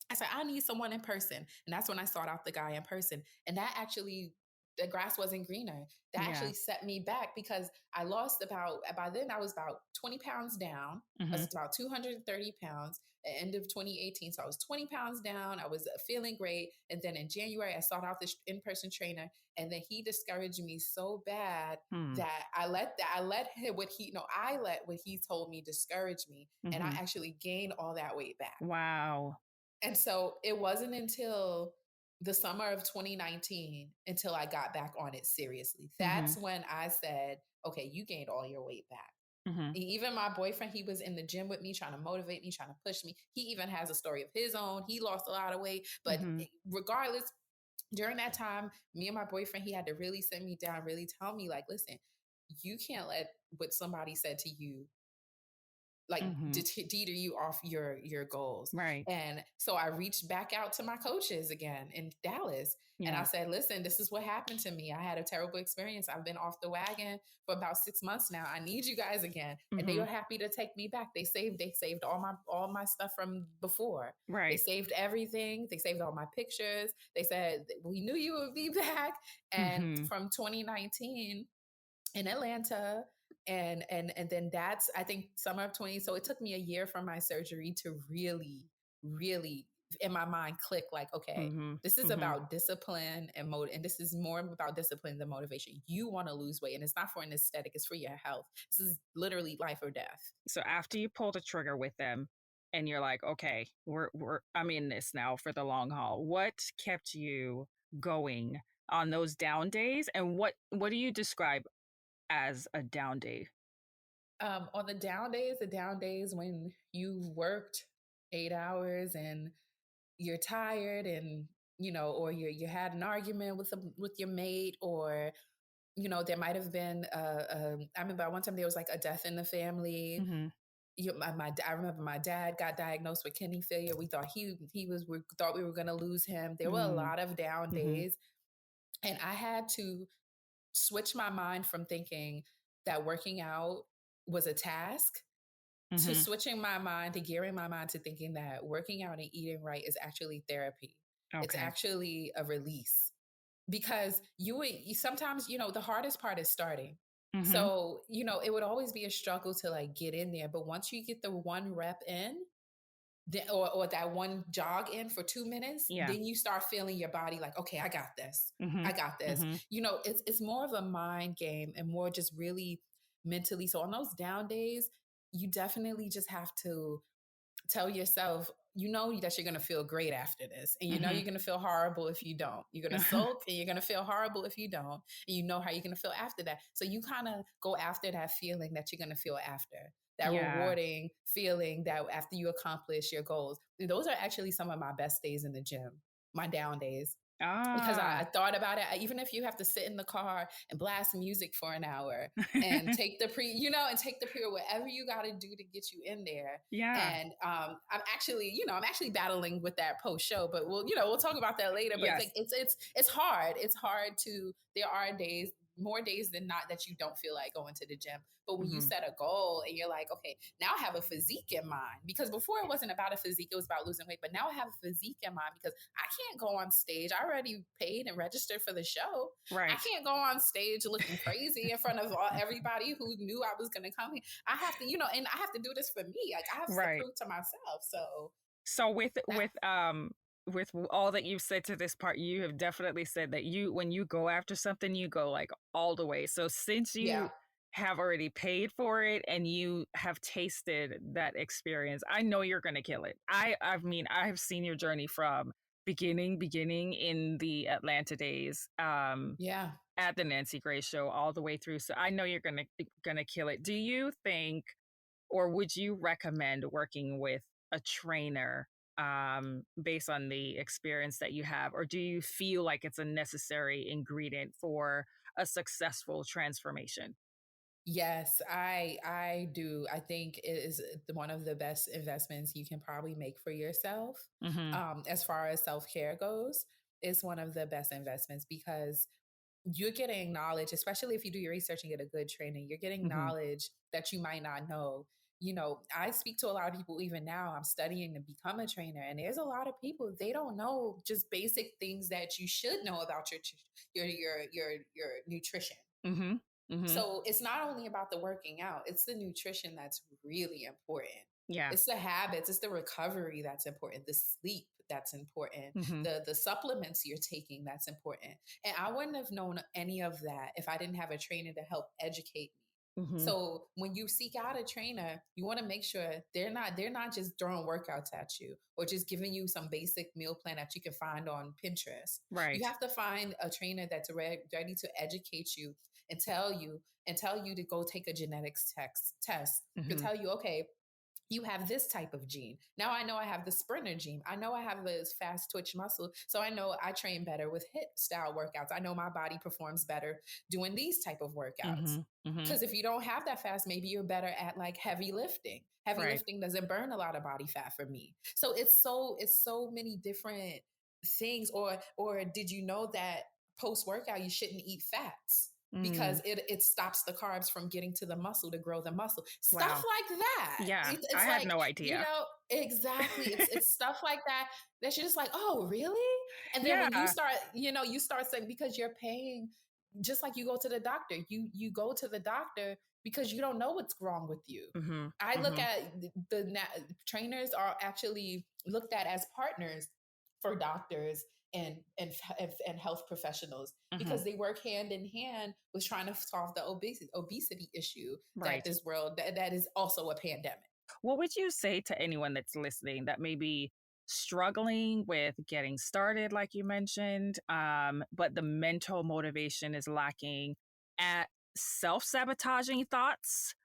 I said, I need someone in person. And that's when I sought out the guy in person. And that actually, the grass wasn't greener. That Yeah. actually set me back because I lost by then I was about 20 pounds down. I Hmm. was about 230 pounds at the end of 2018. So I was 20 pounds down. I was feeling great. And then in January, I sought out this in-person trainer. And then he discouraged me so bad Hmm. that I let him, I let what he told me discourage me. And I Hmm. actually gained all that weight back. Wow. And so it wasn't until the summer of 2019 until I got back on it seriously. Hmm. That's when I said, okay, you gained all your weight back. Hmm. Even my boyfriend, he was in the gym with me, trying to motivate me, trying to push me. He even has a story of his own. He lost a lot of weight. But Hmm. regardless, during that time, me and my boyfriend, he had to really sit me down, really tell me, like, listen, you can't let what somebody said to you like Hmm. deter you off your goals. Right. And so I reached back out to my coaches again in Dallas, and I Yeah. said, listen, this is what happened to me. I had a terrible experience. I've been off the wagon for about 6 months now. I need you guys again. And they Hmm. were happy to take me back. They saved all my stuff from before. They Right. saved everything. They saved all my pictures. They said, we knew you would be back. And Hmm. from 2019 in Atlanta, and then that's, I think, summer of 20. So it took me a year from my surgery to really, really in my mind click, like, okay, Hmm. this is Hmm. about discipline and this is more about discipline than motivation. You want to lose weight, and it's not for an aesthetic, it's for your health. This is literally life or death. So after you pull the trigger with them and you're like, okay, I'm in this now for the long haul. What kept you going on those down days? And what do you describe as a down day? On the down days when you've worked 8 hours and you're tired, and or you had an argument with your mate, or there might have been I remember one time there was like a death in the family. Hmm. I remember my dad got diagnosed with kidney failure. We thought we thought we were going to lose him. There were a Hmm. lot of down Hmm. days, and I had to switch my mind from thinking that working out was a task to Hmm. switching my mind, to gearing my mind to thinking that working out and eating right is actually therapy. It's Okay. actually a release, because sometimes, the hardest part is starting. Hmm. So, it would always be a struggle to like get in there. But once you get the one rep in, or that one jog in for 2 minutes, Yeah. then you start feeling your body like, okay, I got this. Hmm. I got this. Hmm. It's more of a mind game and more just really mentally. So on those down days, you definitely just have to tell yourself, that you're going to feel great after this. And Hmm. you're going to feel horrible if you don't. You're going to sulk and you're going to feel horrible if you don't. And you know how you're going to feel after that. So you kind of go after that feeling that you're going to feel after. That Yeah. rewarding feeling that after you accomplish your goals. Those are actually some of my best days in the gym, my down days, because I Ah. thought about it. Even if you have to sit in the car and blast music for an hour and take and take the pre, whatever you got to do to get you in there. Yeah. And I'm actually battling with that post show, but we'll talk about that later. But Yes. it's hard. It's hard to. There are days, more days than not, that you don't feel like going to the gym. But when you Hmm. set a goal and you're like, okay, now I have a physique in mind, because before it wasn't about a physique, it was about losing weight. But now I have a physique in mind because I can't go on stage. I already paid and registered for the show. I Right. can't go on stage looking crazy in front of everybody who knew I was going to come here. I have to, and I have to do this for me. Like, I have to Right. prove to myself. So So with that, all that you've said to this part, you have definitely said that when you go after something, you go like all the way. So since yeah, you have already paid for it and you have tasted that experience, I know you're going to kill it. I mean, I have seen your journey from beginning in the Atlanta days, yeah. at the Nancy Grace show all the way through. So I know you're going to kill it. Do you think, or would you recommend working with a trainer based on the experience that you have, or do you feel like it's a necessary ingredient for a successful transformation? Yes, I do. I think it is one of the best investments you can probably make for yourself. Hmm. As far as self-care goes, it's one of the best investments because you're getting knowledge, especially if you do your research and get a good training, you're getting Hmm. knowledge that you might not know. I speak to a lot of people even now. I'm studying to become a trainer, and there's a lot of people they don't know just basic things that you should know about your nutrition. Hmm. Hmm. So it's not only about the working out, it's the nutrition that's really important. Yeah. It's the habits, it's the recovery that's important, the sleep that's important, Hmm. the supplements you're taking that's important. And I wouldn't have known any of that if I didn't have a trainer to help educate me. Hmm. So when you seek out a trainer, you want to make sure they're not just throwing workouts at you or just giving you some basic meal plan that you can find on Pinterest. You Right. have to find a trainer that's ready to educate you and tell you to go take a genetics test to Hmm. tell you, okay, you have this type of gene. Now I know I have the sprinter gene. I know I have this fast twitch muscle. So I know I train better with hit style workouts. I know my body performs better doing these type of workouts. Hmm. Hmm. Because if you don't have that fast, maybe you're better at like heavy lifting. Heavy Right. lifting doesn't burn a lot of body fat for me. So it's so many different things. Or did you know that post workout you shouldn't eat fats? Because Mm. it stops the carbs from getting to the muscle to grow the muscle. Stuff Wow. like that. Yeah, I It's had like, no idea. exactly. It's stuff like that that you're just like, oh, really? And then when you Yeah. start, you start saying because you're paying, just like you go to the doctor, you go to the doctor because you don't know what's wrong with you. Hmm. I look Hmm. at trainers are actually looked at as partners for doctors and health professionals Hmm. because they work hand in hand with trying to solve the obesity issue that Right. this world that is also a pandemic. What would you say to anyone that's listening that may be struggling with getting started, like you mentioned, but the mental motivation is lacking, at self sabotaging thoughts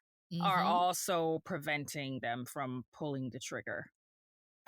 are Mhm. also preventing them from pulling the trigger?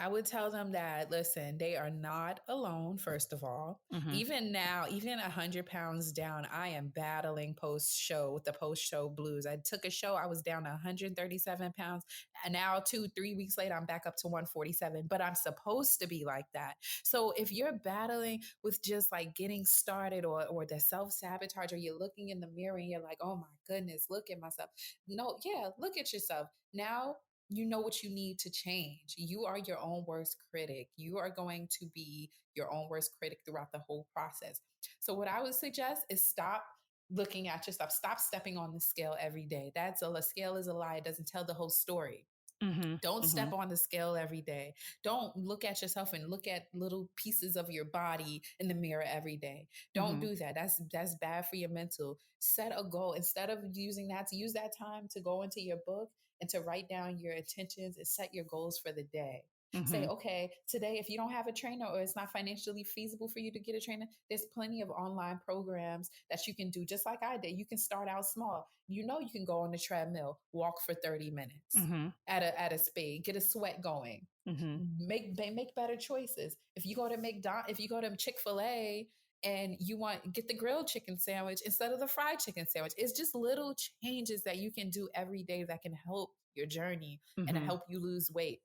I would tell them that, listen, they are not alone, first of all. Hmm. Even now, even 100 pounds down, I am battling post show with the post show blues. I took a show, I was down to 137 pounds. And now, 2, 3 weeks later, I'm back up to 147. But I'm supposed to be like that. So if you're battling with just like getting started or the self sabotage, or you're looking in the mirror and you're like, oh my goodness, look at myself. No, yeah, look at yourself. Now you know what you need to change. You are your own worst critic. You are going to be your own worst critic throughout the whole process. So, what I would suggest is stop looking at yourself, stop stepping on the scale every day. The scale is a lie, it doesn't tell the whole story. Hmm. Don't Hmm. step on the scale every day. Don't look at yourself and look at little pieces of your body in the mirror every day. Don't Hmm. do that. That's bad for your mental. Set a goal. Instead of using that, to use that time to go into your book and to write down your intentions and set your goals for the day. Say, Hmm. okay, today, if you don't have a trainer or it's not financially feasible for you to get a trainer, there's plenty of online programs that you can do, just like I did. You can start out small. You can go on the treadmill, walk for 30 minutes Hmm. at a speed, get a sweat going, Hmm. make better choices. If you go to Chick-fil-A and you want get the grilled chicken sandwich instead of the fried chicken sandwich, it's just little changes that you can do every day that can help your journey and Hmm. help you lose weight.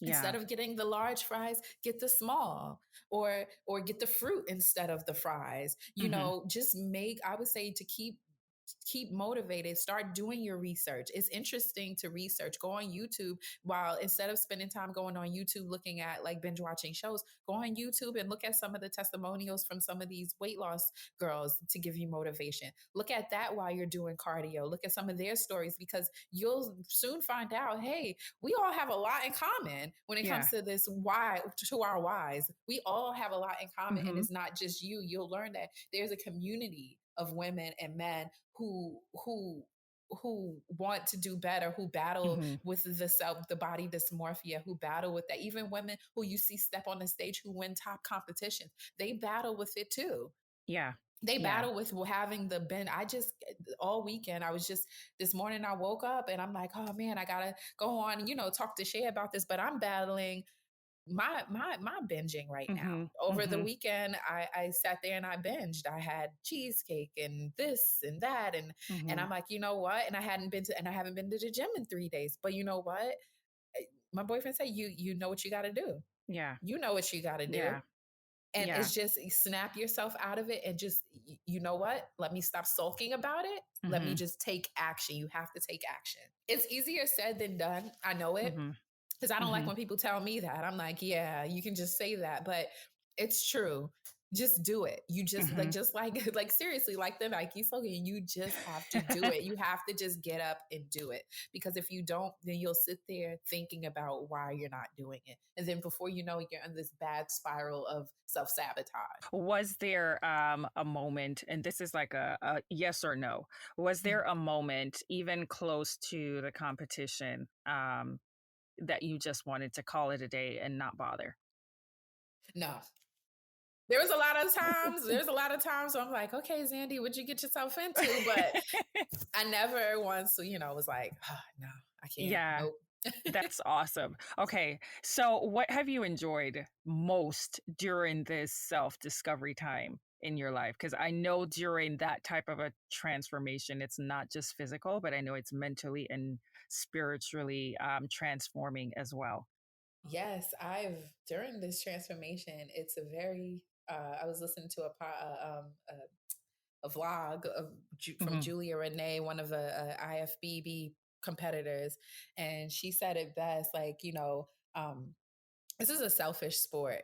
Yeah. Instead of getting the large fries, get the small, or get the fruit instead of the fries. Hmm. Just make, I would say, to keep motivated, start doing your research. It's interesting to research. Go on YouTube, while instead of spending time going on YouTube looking at like binge watching shows, go on YouTube and look at some of the testimonials from some of these weight loss girls to give you motivation. Look at that while you're doing cardio. Look at some of their stories, because you'll soon find out, hey, we all have a lot in common when it Yeah. comes to this why, to our whys. We all have a lot in common, and Hmm. it's not just you. You'll learn that there's a community of women and men who want to do better, who battle Hmm. with the body dysmorphia, who battle with that. Even women who you see step on the stage who win top competitions, they battle with it too. Yeah. They Yeah. battle with having the binge. I just all weekend, I was just this morning I woke up and I'm like, oh man, I gotta go on and talk to Shay about this. But I'm battling my binging right now. Mhm. Over the Mhm. weekend, I sat there and I binged. I had cheesecake and this and that, and I'm Mhm. like, you know what? And I haven't been to the gym in 3 days. But you know what? My boyfriend said, you know what you got to do. Yeah. You know what you got to do. Yeah. And Yeah. it's just snap yourself out of it and just, you know what? Let me stop sulking about it. Let me Mhm. just take action. You have to take action. It's easier said than done. I know it Mhm. because I don't like Mhm. when people tell me that. I'm like, yeah, you can just say that, but it's true. Just do it. You Mhm. just like like seriously, like the Nike slogan, you just have to do it. You have to just get up and do it. Because if you don't, then you'll sit there thinking about why you're not doing it. And then before you know it, you're in this bad spiral of self-sabotage. Was there a moment, and this is like a yes or no, was there Mm. a moment even close to the competition that you just wanted to call it a day and not bother? No. There's a lot of times, where I'm like, okay, Zandy, what'd you get yourself into? But I never once, was like, oh, no, I can't. Yeah. Nope. That's awesome. Okay. So, what have you enjoyed most during this self discovery time in your life? Because I know during that type of a transformation, it's not just physical, but I know it's mentally and spiritually transforming as well. Yes, during this transformation, it's a very, I was listening to a vlog from Hmm. Julia Renee, one of the IFBB competitors, and she said it best. Like, this is a selfish sport,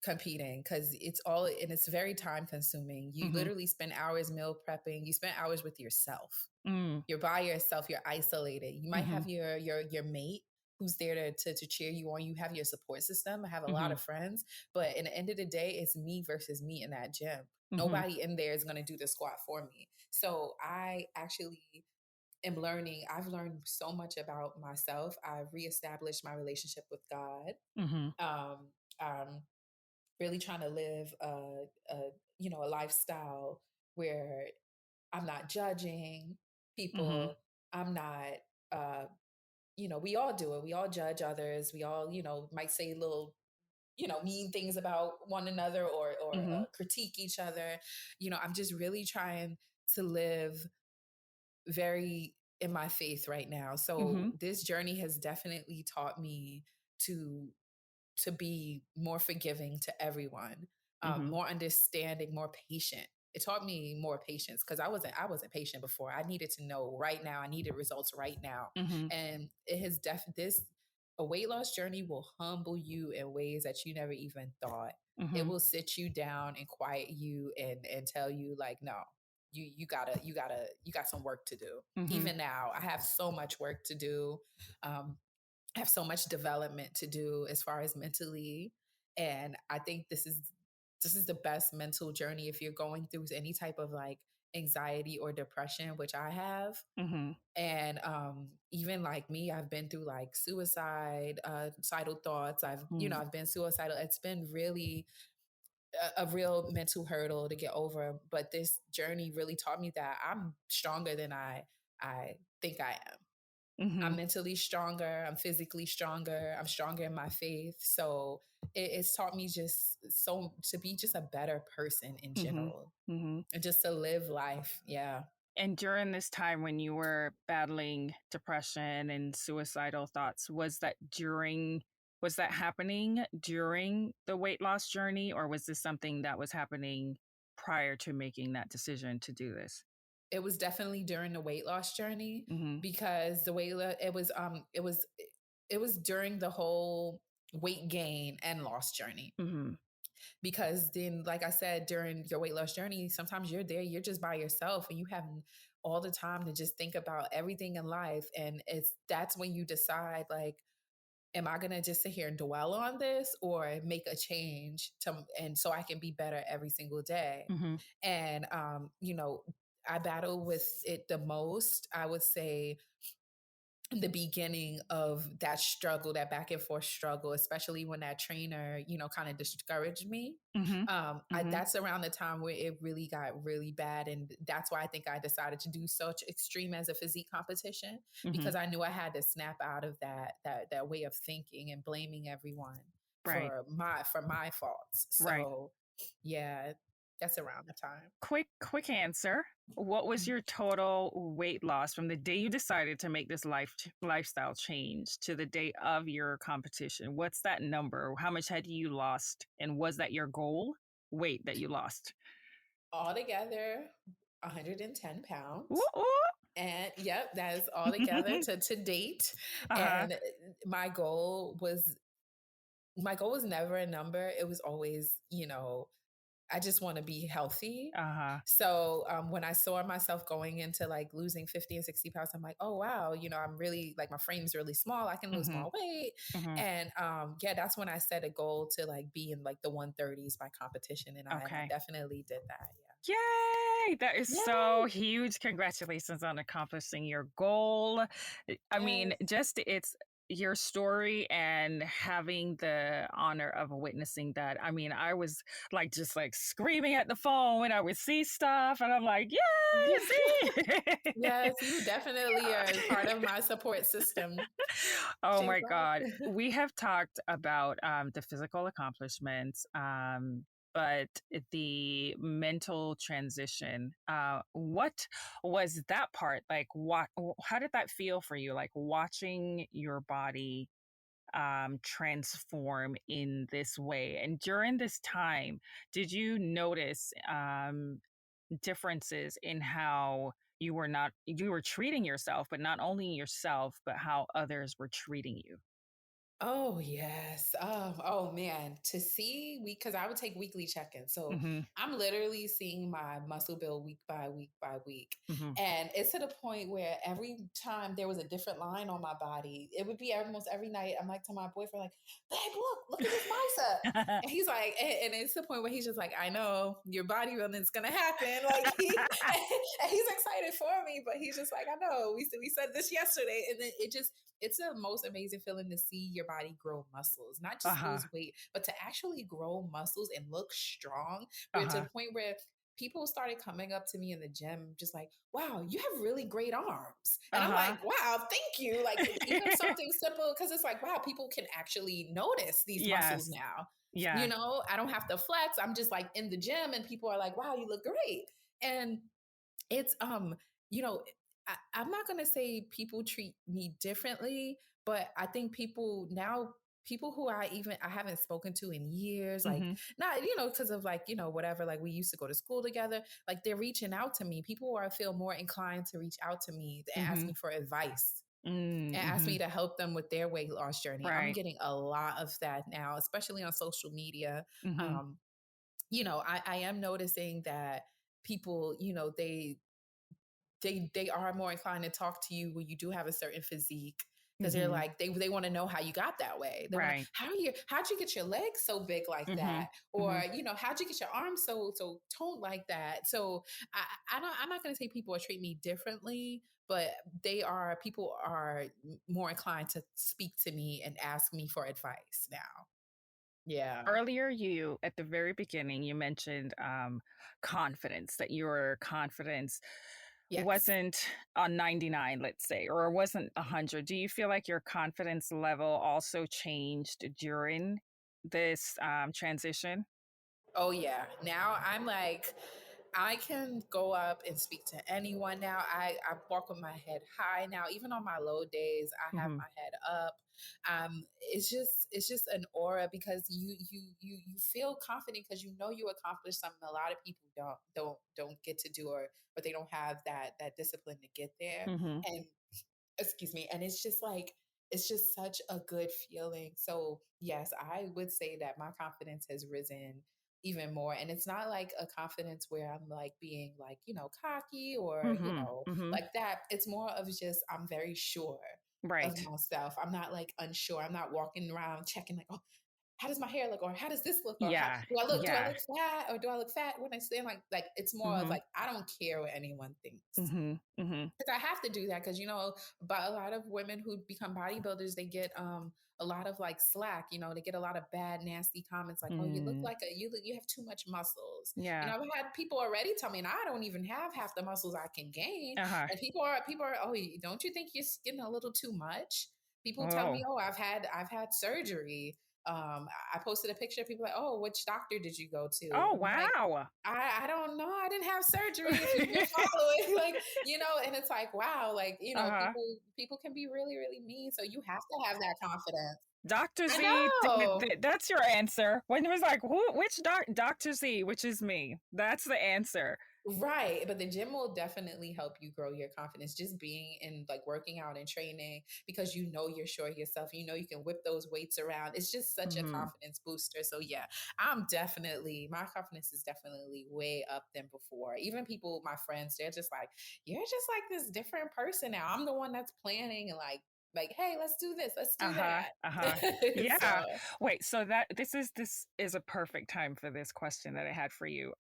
competing, because it's very time consuming. You Hmm. literally spend hours meal prepping. You spend hours with yourself. Mm. You're by yourself. You're isolated. You might Hmm. have your mate who's there to cheer you on. You have your support system. I have a lot Hmm. of friends, but in the end of the day, it's me versus me in that gym. Hmm. Nobody in there is going to do the squat for me. So I actually am learning. I've learned so much about myself. I've reestablished my relationship with God. Hmm. Um, um, really trying to live a lifestyle where I'm not judging Hmm. people. I'm not uh we all do it. We all judge others. We all, might say little, mean things about one another, or Hmm. critique each other. I'm just really trying to live very in my faith right now. So Hmm. this journey has definitely taught me to be more forgiving to everyone, Hmm. more understanding, more patient. It taught me more patience because I wasn't patient before. I needed to know right now. I needed results right now, Hmm. and it has this a weight loss journey will humble you in ways that you never even thought. It Hmm. will sit you down and quiet you and tell you like, no, you got some work to do. Hmm. Even now, I have so much work to do. Um, I have so much development to do as far as mentally. And I think this is the best mental journey if you're going through any type of like anxiety or depression, which I have. Hmm. And even like me, I've been through like suicidal thoughts. I've been suicidal. It's been really a real mental hurdle to get over. But this journey really taught me that I'm stronger than I think I am. I'm Hmm. mentally stronger. I'm physically stronger. I'm stronger in my faith. So it's taught me just so to be just a better person in Hmm. general Hmm. and just to live life. Yeah. And during this time when you were battling depression and suicidal thoughts, was that happening during the weight loss journey, or was this something that was happening prior to making that decision to do this? It was definitely during the weight loss journey Mhm. because it was during the whole weight gain and loss journey. Mhm. Because then, like I said, during your weight loss journey, sometimes you're just by yourself and you have all the time to just think about everything in life. And that's when you decide, like, am I gonna just sit here and dwell on this or make a change and so I can be better every single day? Mhm. And I battle with it the most, I would say, the beginning of that struggle, that back and forth struggle, especially when that trainer, kind of discouraged me. Mhm. Mhm. That's around the time where it really got really bad. And that's why I think I decided to do such extreme as a physique competition, because Mhm. I knew I had to snap out of that way of thinking and blaming everyone Right. for my faults. Right. So yeah, that's around the time. Quick answer. What was your total weight loss from the day you decided to make this lifestyle change to the day of your competition? What's that number? How much had you lost? And was that your goal? Weight that you lost? Altogether, 110 Ooh, pounds. And yep, that is all together ooh. to date. Uh-huh. And my goal was my goal was never a number. It was always, I just want to be healthy. Uh-huh. So when I saw myself going into like losing 50 and 60 pounds, I'm like, oh wow, I'm really like my frame's really small. I can lose Mhm. more weight. Mhm. And yeah, that's when I set a goal to like be in like the 130s by competition. And I Okay. definitely did that. Yay! That is Yeah. so Yay. huge. Congratulations on accomplishing your goal. I mean, Yes. just it's your story and having the honor of witnessing that. I mean, I was like just like screaming at the phone when I would see stuff, and I'm like, Yeah. "Yay, see!" Yes, you definitely are part of my support system, Oh my Shazad. God. We have talked about the physical accomplishments, but the mental transition. What was that part like? How did that feel for you? Like watching your body transform in this way? And during this time, did you notice differences in how you were treating yourself, but not only yourself, but how others were treating you? Oh yes. Oh man. To see because I would take weekly check-ins. So Mhm. I'm literally seeing my muscle build week by week by week. Mhm. And it's to the point where every time there was a different line on my body, it would be almost every night. I'm like to my boyfriend, like, babe, look at this bicep. And he's like, and it's the point where he's just like, I know your bodybuilding's gonna happen. Like and he's excited for me, but he's just like, I know, we said this yesterday. And then it's the most amazing feeling to see your body grow muscles, not just Uh-huh. lose weight, but to actually grow muscles and look strong. We're to the Uh-huh. point where people started coming up to me in the gym, just like, wow, you have really great arms. And I'm Uh-huh. like, wow, thank you. Like, even something simple, because it's like, wow, people can actually notice these muscles Yes. now. Yeah. I don't have to flex. I'm just like in the gym, and people are like, wow, you look great. And it's you know I'm not going to say people treat me differently, but I think people who I haven't spoken to in years, like Mhm. not because of like whatever, like we used to go to school together, like they're reaching out to me. People are feel more inclined to reach out to me and ask me Mhm. for advice Mm, and ask me mhm. to help them with their weight loss journey. I'm Right. getting a lot of that now, especially on social media. Mhm. um I am noticing that people, they are more inclined to talk to you when you do have a certain physique, because they're Mhm. like they want to know how you got that way. They want to Right. how'd you get your legs so big like that, Mhm. or Mhm. how'd you get your arms so toned like that. So I'm not going to say people treat me differently, but people are more inclined to speak to me and ask me for advice now. Yeah. Earlier, you at the very beginning, you mentioned confidence, that your confidence Yes. wasn't a 99, let's say, or wasn't 100. Do you feel like your confidence level also changed during this transition? Oh yeah. Now I'm like, I can go up and speak to anyone now. I walk with my head high now. Even on my low days, I have Mhm. my head up. It's just an aura, because you feel confident because you know you accomplished something a lot of people don't get to do, or they don't have that discipline to get there. Mhm. And excuse me, and it's just such a good feeling. So yes, I would say that my confidence has risen even more, and it's not like a confidence where I'm like being like cocky or Mhm. Mhm. like that. It's more of just I'm very sure of Right. myself. I'm not like unsure. I'm not walking around checking like, oh, how does my hair look, or how does this look, or how Yeah. do I Yeah. look fat, or do I look fat when I stand like it's more of Mhm. like I don't care what anyone thinks. Mhm. Mhm. Because I have to do that because but a lot of women who become bodybuilders, they get a lot of like slack. They get a lot of bad, nasty comments like, "Oh, you look Mm. like you have too much muscles." Yeah. I've had people already tell me, and I don't even have half the muscles I can gain. Uh-huh. And people are, "Oh, don't you think you're getting a little too much?" People tell me, Oh. "Oh, I've had surgery." I posted a picture. People like, "Oh, which doctor did you go to?" Oh, I'm like, wow. I don't know. I didn't have surgery. If you've been following, and it's like, wow, Uh-huh. people can be really, really mean. So you have to have that confidence. Dr. I Z, know. that's your answer. When it was like, who, which Dr. Z, which is me. That's the answer. Right. But the gym will definitely help you grow your confidence. Just being in like working out and training because you're sure of yourself. You can whip those weights around. It's just such a Mhm. confidence booster. So yeah, my confidence is definitely way up than before. Even people, my friends, they're just like, you're just like this different person now. I'm the one that's planning and like, hey, let's do this, let's do Uh-huh. Uh-huh. that. Yeah. So Wait, so this is a perfect time for this question that I had for you.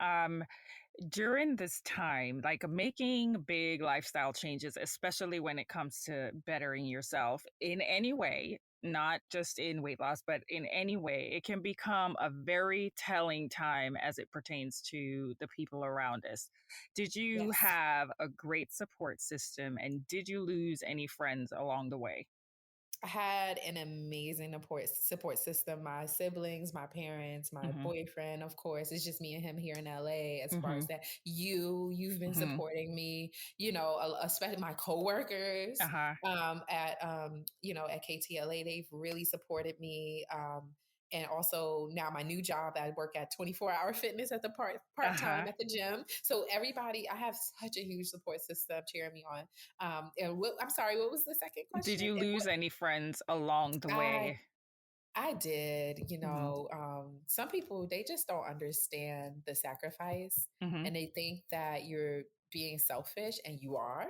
During this time, like making big lifestyle changes, especially when it comes to bettering yourself in any way, not just in weight loss, but in any way, it can become a very telling time as it pertains to the people around us. Did you yes. have a great support system and did you lose any friends along the way? I had an amazing support system. My siblings, my parents, my Mm-hmm. boyfriend, of course. It's just me and him here in LA. As far Mm-hmm. as that, you've been Mm-hmm. supporting me. Especially my coworkers Uh-huh. at KTLA. They've really supported me. And also now my new job, I work at 24-hour fitness at the part Uh-huh. time at the gym. So everybody, I have such a huge support system cheering me on. I'm sorry, what was the second Did question? you And lose what any friends along the I way? I did, Mm-hmm. some people they just don't understand the sacrifice Mm-hmm. and they think that you're being selfish and you are.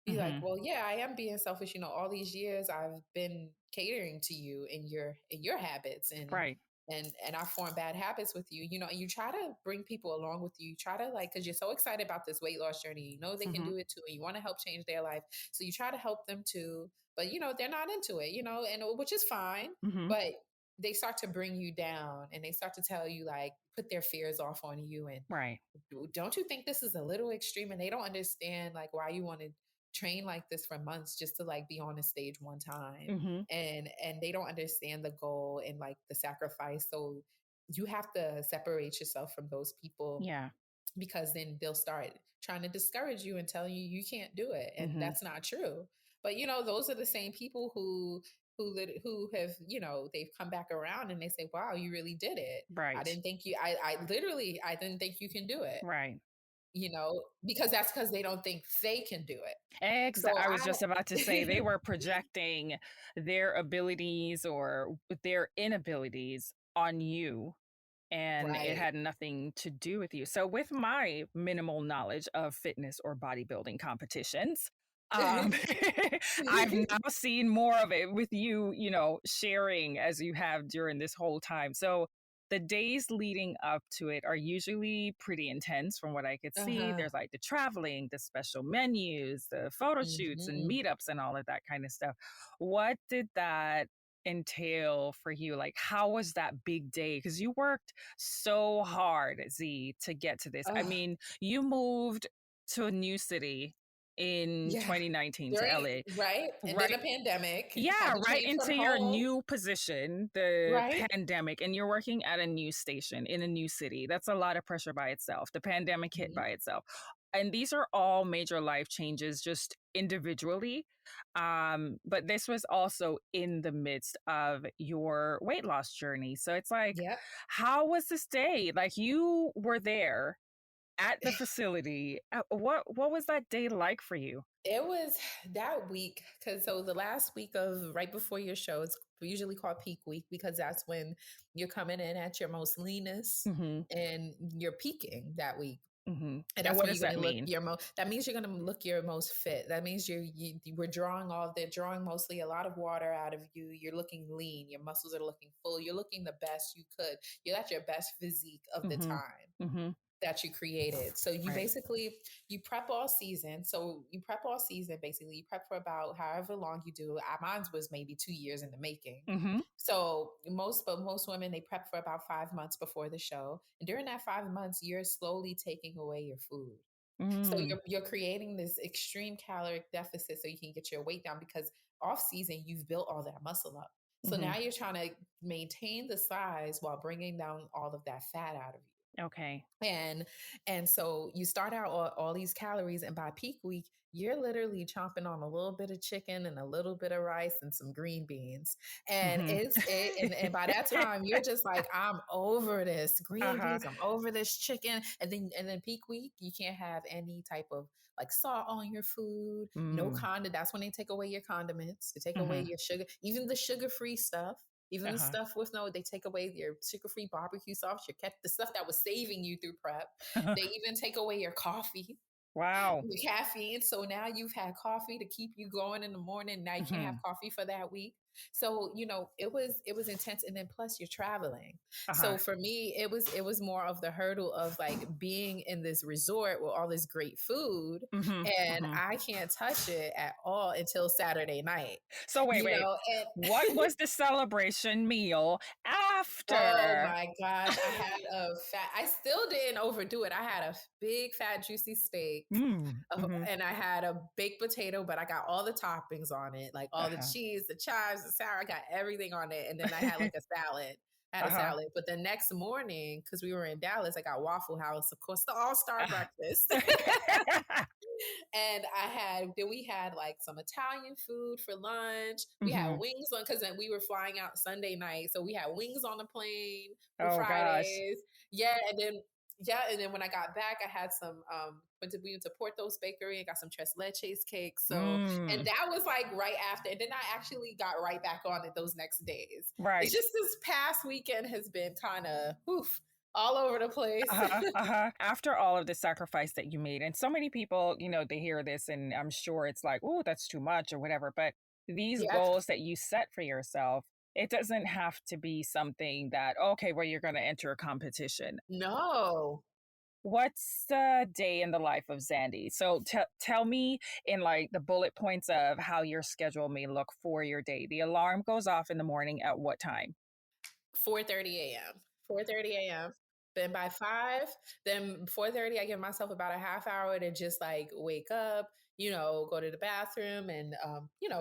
Be like, Mm-hmm. well, yeah, I am being selfish. All these years I've been catering to you in your habits Right. and I form bad habits with you. And you try to bring people along with you. You try to like because you're so excited about this weight loss journey. You know they can Mm-hmm. do it too, and you want to help change their life. So you try to help them too, but they're not into it. And which is fine, Mm-hmm. but they start to bring you down and they start to tell you like put their fears off on you and Right. don't you think this is a little extreme, and they don't understand like why you want to train like this for months just to like be on a stage one time, Mm-hmm. and they don't understand the goal and like the sacrifice. So you have to separate yourself from those people Yeah. because then they'll start trying to discourage you and tell you you can't do it, and Mm-hmm. that's not true. But those are the same people who have they've come back around and they say, wow, you really did it. I Right. didn't think you I literally I didn't think you can do it, Right. because they don't think they can do it. So I was just about to say they were projecting their abilities or their inabilities on you, and it right. had nothing to do with you. So, with my minimal knowledge of fitness or bodybuilding competitions, um, I've now seen more of it with you, sharing as you have during this whole time. So, the days leading up to it are usually pretty intense from what I could see. Uh-huh. There's like the traveling, the special menus, the photo shoots and Hmm. meetups and all of that kind of stuff. What did that entail for you? Like, how was that big day? Because you worked so hard, Z, to get to this. I Oh, mean, you moved to a new city in yeah. 2019 to During LA, right, and then right? a pandemic had Yeah, to right train from into your home. new position, the Right. pandemic, and you're working at a new station in a new city. That's a lot of pressure by itself. The pandemic hit Mhm. by itself. And these are all major life changes just individually. But this was also in the midst of your weight loss journey. So it's like, Yep. how was this day? Like you were there at the facility. What was that day like for you? It was that week because so the last week of right before your show, it's usually called peak week because that's when you're coming in at your most leanest Hmm. and you're peaking that week. Hmm. And And that's what when does you're that going to look mean? your most, that means you're going to look your most fit. That means we're they're drawing mostly a lot of water out of you. You're looking lean. Your muscles are looking full. You're looking the best you could. You're at your best physique of the Hmm. time Hmm. that you created. So you Right. basically you prep all season. So you prep all season basically. You prep for about however long you do. Mine was maybe 2 years in the making. Hmm. So most women they prep for about 5 months before the show, and during that 5 months, you're slowly taking away your food. So Mm. you're creating this extreme caloric deficit so you can get your weight down because off season you've built all that muscle up. So Hmm. now you're trying to maintain the size while bringing down all of that fat out of you. Okay. And so you start out all these calories, and by peak week you're literally chomping on a little bit of chicken and a little bit of rice and some green beans, and Hmm. and by that time you're just like, I'm over this green Uh-huh. beans, I'm over this chicken. And then peak week you can't have any type of like salt on your food, no Mm. condiment. That's when they take away your condiments, they take away Hmm. your sugar, even the sugar-free stuff. Even the Uh-huh. stuff with no, they take away your sugar-free barbecue sauce, the stuff that was saving you through prep. They even take away your coffee, Wow. the caffeine. So now you've had coffee to keep you going in the morning. Now you can't have Hmm. coffee for that week. So, it was intense. And then plus you're traveling. Uh-huh. So for me, it was more of the hurdle of like being in this resort with all this great food, Hmm. and Hmm. I can't touch it at all until Saturday night. So wait, You wait. know, and What was the celebration meal oh after? my gosh, I still didn't overdo it. I had a big fat juicy steak, Mm. Hmm. and I had a baked potato, but I got all the toppings on it, like all the Uh-huh. cheese, the chives, the sour, I got everything on it. And then I had like a salad. I had a Uh-huh. salad. But the next morning, because we were in Dallas, I got Waffle House, of course, the all-star Uh-huh. breakfast. And we had like some Italian food for lunch. We had Hmm. wings on because then we were flying out Sunday night. So we had wings on the plane for Oh gosh. Fridays. And then when I got back, I had some we went to Porto's Bakery and got some tres leches cakes. So and Mm. that was like right after. And then I actually got right back on it those next days. It's Right. just this past weekend has been kind of all over the place. Uh-huh, uh-huh. After all of the sacrifice that you made, and so many people, they hear this and I'm sure it's like, oh, that's too much or whatever. But these Yeah. goals that you set for yourself, it doesn't have to be something that, okay, well, you're going to enter a competition. No. What's the day in the life of Zandy? So tell me in like the bullet points of how your schedule may look for your day. The alarm goes off in the morning at what time? 4:30 a.m. 4:30 a.m. Then by 5, then 4:30, I give myself about a half hour to just like wake up, go to the bathroom and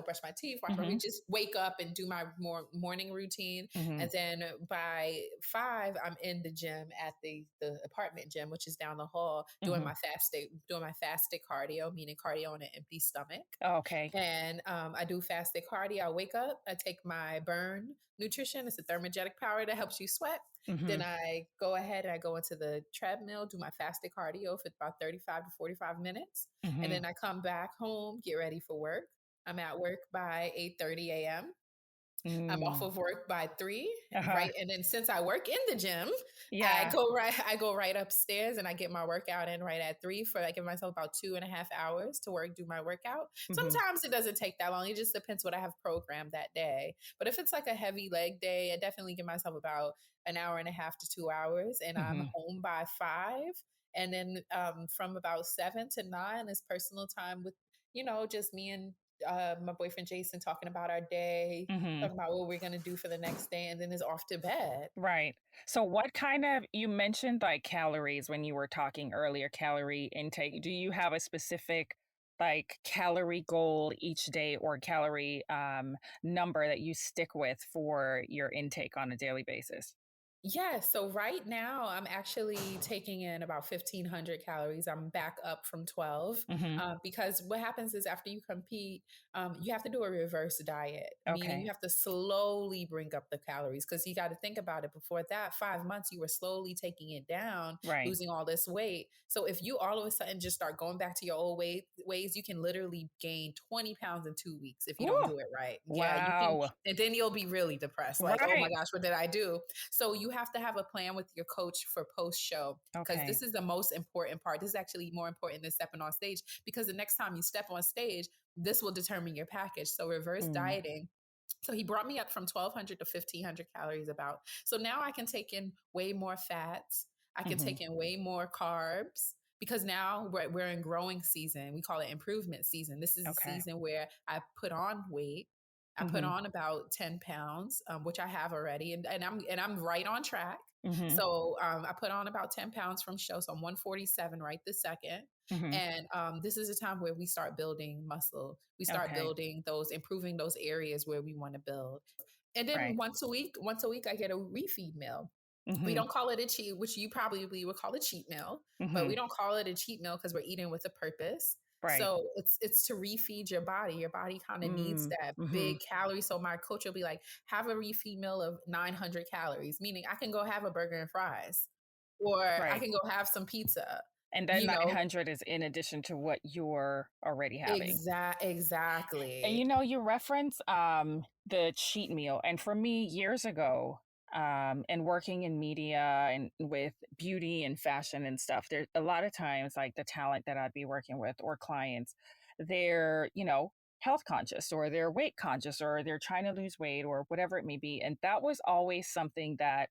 brush my teeth, wash my Hmm. feet, just wake up and do my morning routine. Hmm. And then by 5, I'm in the gym at the apartment gym, which is down the hall, Hmm. doing my fasted cardio, meaning cardio on an empty stomach. Okay. And I do fasted cardio. I wake up, I take my burn nutrition. It's a thermogenic power that helps you sweat. Then Hmm. I go ahead and I go into the treadmill, do my fasted cardio for about 35 to 45 minutes. And Hmm. then I come back home, get ready for work. I'm at work by 8:30 a.m. I'm off Mm. of work by 3, Uh-huh. right? And then since I work in the gym, Yeah. I go right upstairs and I get my workout in right at 3 I give myself about 2.5 hours to do my workout. Hmm. Sometimes it doesn't take that long. It just depends what I have programmed that day. But if it's like a heavy leg day, I definitely give myself about an hour and a half to 2 hours, and I'm Hmm. home by 5. And then from about 7 to 9 is personal time with, just me and my boyfriend Jason talking about our day, Hmm. talking about what we're gonna do for the next day, and then is off to bed. Right. So what kind of you mentioned like calories when you were talking earlier, calorie intake. Do you have a specific like calorie goal each day or calorie number that you stick with for your intake on a daily basis? Yeah, so right now I'm actually taking in about 1,500 calories. I'm back up from 12 Hmm. because what happens is after you compete, you have to do a reverse diet, meaning you Okay. have to slowly bring up the calories because you got to think about it. Before that, 5 months, you were slowly taking it down, Right. losing all this weight. So if you all of a sudden just start going back to your old ways, you can literally gain 20 pounds in 2 weeks if you don't Ooh, do it right. Yeah, you can. wow. And then you'll be really depressed. Like, oh my Right. gosh, what did I do? So you have to have a plan with your coach for post show, because Okay. this is the most important part. This is actually more important than stepping on stage, because the next time you step on stage, this will determine your package. So reverse Mm, dieting. So he brought me up from 1,200 to 1,500 calories about. So now I can take in way more fats. I can hmm take in way more carbs, because now we're in growing season. We call it improvement season. This is the Okay. season where I put on weight. I put hmm on about 10 pounds, which I have already, and I'm right on track. hmm So I put on about 10 pounds from show. So I'm 147 right this second. hmm And this is a time where we start building muscle. We start Okay. building those, improving those areas where we want to build. And then Right. once a week, I get a refeed meal. We hmm don't call it a cheat, which you probably would call a cheat meal, but we hmm don't call it a cheat meal because we're eating with a purpose. Right. So it's to refeed your body. Your body kind of needs that Mm-hmm. big calorie. So my coach will be like, have a refeed meal of 900 calories, meaning I can go have a burger and fries, or I Right. can go have some pizza. And then You know, 900 is in addition to what you're already having. And exactly. you reference the cheat meal. And for me, years ago, and working in media and with beauty and fashion and stuff, there a lot of times like the talent that I'd be working with or clients, they're, health conscious or they're weight conscious or they're trying to lose weight or whatever it may be. And that was always something that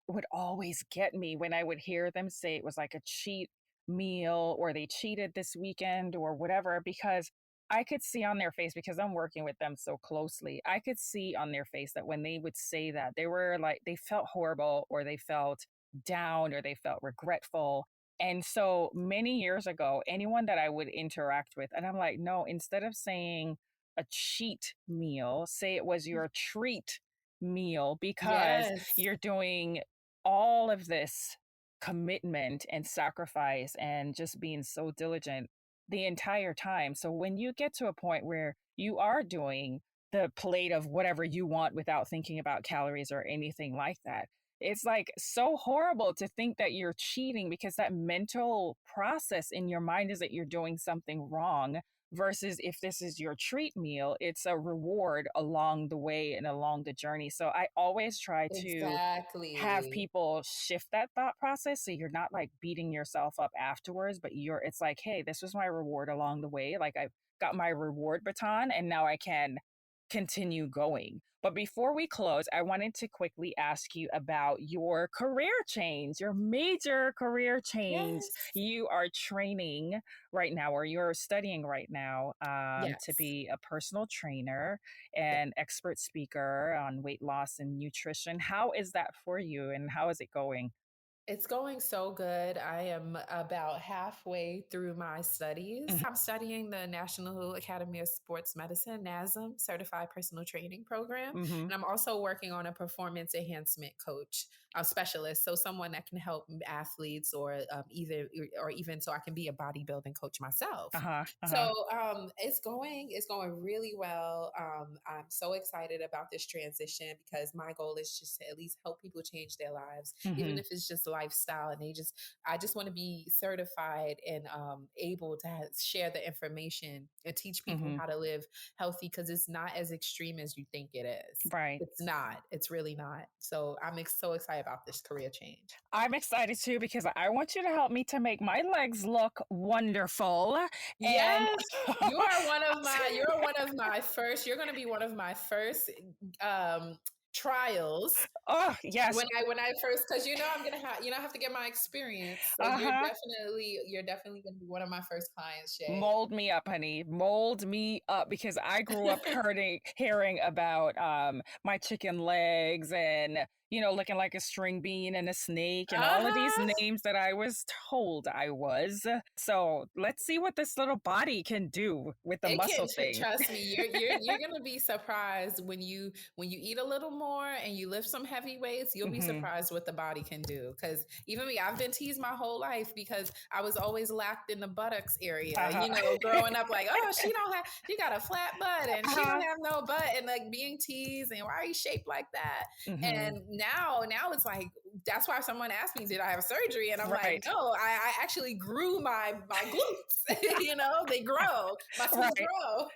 would always get me when I would hear them say it was like a cheat meal or they cheated this weekend or whatever, because I could see on their face, because I'm working with them so closely, I could see on their face that when they would say that, they were like, they felt horrible or they felt down or they felt regretful. And so many years ago, anyone that I would interact with, and I'm like, no, instead of saying a cheat meal, say it was your treat meal, because Yes, you're doing all of this commitment and sacrifice and just being so diligent the entire time. So when you get to a point where you are doing the plate of whatever you want without thinking about calories or anything like that, it's like so horrible to think that you're cheating, because that mental process in your mind is that you're doing something wrong. Versus if this is your treat meal, it's a reward along the way and along the journey. So I always try to have exactly. people shift that thought process so you're not like beating yourself up afterwards, but it's like, hey, this was my reward along the way. Like I've got my reward baton and now I can continue going. But before we close, I wanted to quickly ask you about your career change, your major career change. Yes. You are training right now, or you're studying right now, to Yes. be a personal trainer and expert speaker on weight loss and nutrition. How is that for you and how is it going? It's going so good. I am about halfway through my studies. Mhm. I'm studying the National Academy of Sports Medicine, NASM, Certified Personal Training Program. Mhm. And I'm also working on a performance enhancement coach, a specialist. So someone that can help athletes, or even so I can be a bodybuilding coach myself. Uh-huh. So Uh-huh. it's going really well. I'm so excited about this transition, because my goal is just to at least help people change their lives, even Mhm. if it's just lifestyle. And I just want to be certified and able to share the information and teach people Mhm. how to live healthy, because it's not as extreme as you think it is. Right. It's not. It's really not. So I'm so excited about this career change. I'm excited too because I want you to help me to make my legs look wonderful. And Yes, you're one of my first. You're going to be one of my first um trials oh, yes. when I first, because I'm gonna have to get my experience. So Uh-huh. you're definitely gonna be one of my first clients, Shay. Mold me up, honey. Mold me up, because I grew up hearing about my chicken legs and looking like a string bean and a snake and all of these Uh-huh. names that I was told I was. So let's see what this little body can do with the It can muscle thing. trust me. You're gonna be surprised when you eat a little more and you lift some heavy weights. You'll be hmm surprised what the body can do. Because even me, I've been teased my whole life because I was always lacked in the buttocks area. Uh-huh. Growing up, like, oh, she got a flat butt and she don't uh-huh. have no butt, and like being teased, and why are you shaped like that? hmm And now it's like, that's why someone asked me, did I have surgery? And I'm like, Right. no, I actually grew my glutes. They grow. Muscles Right. grow.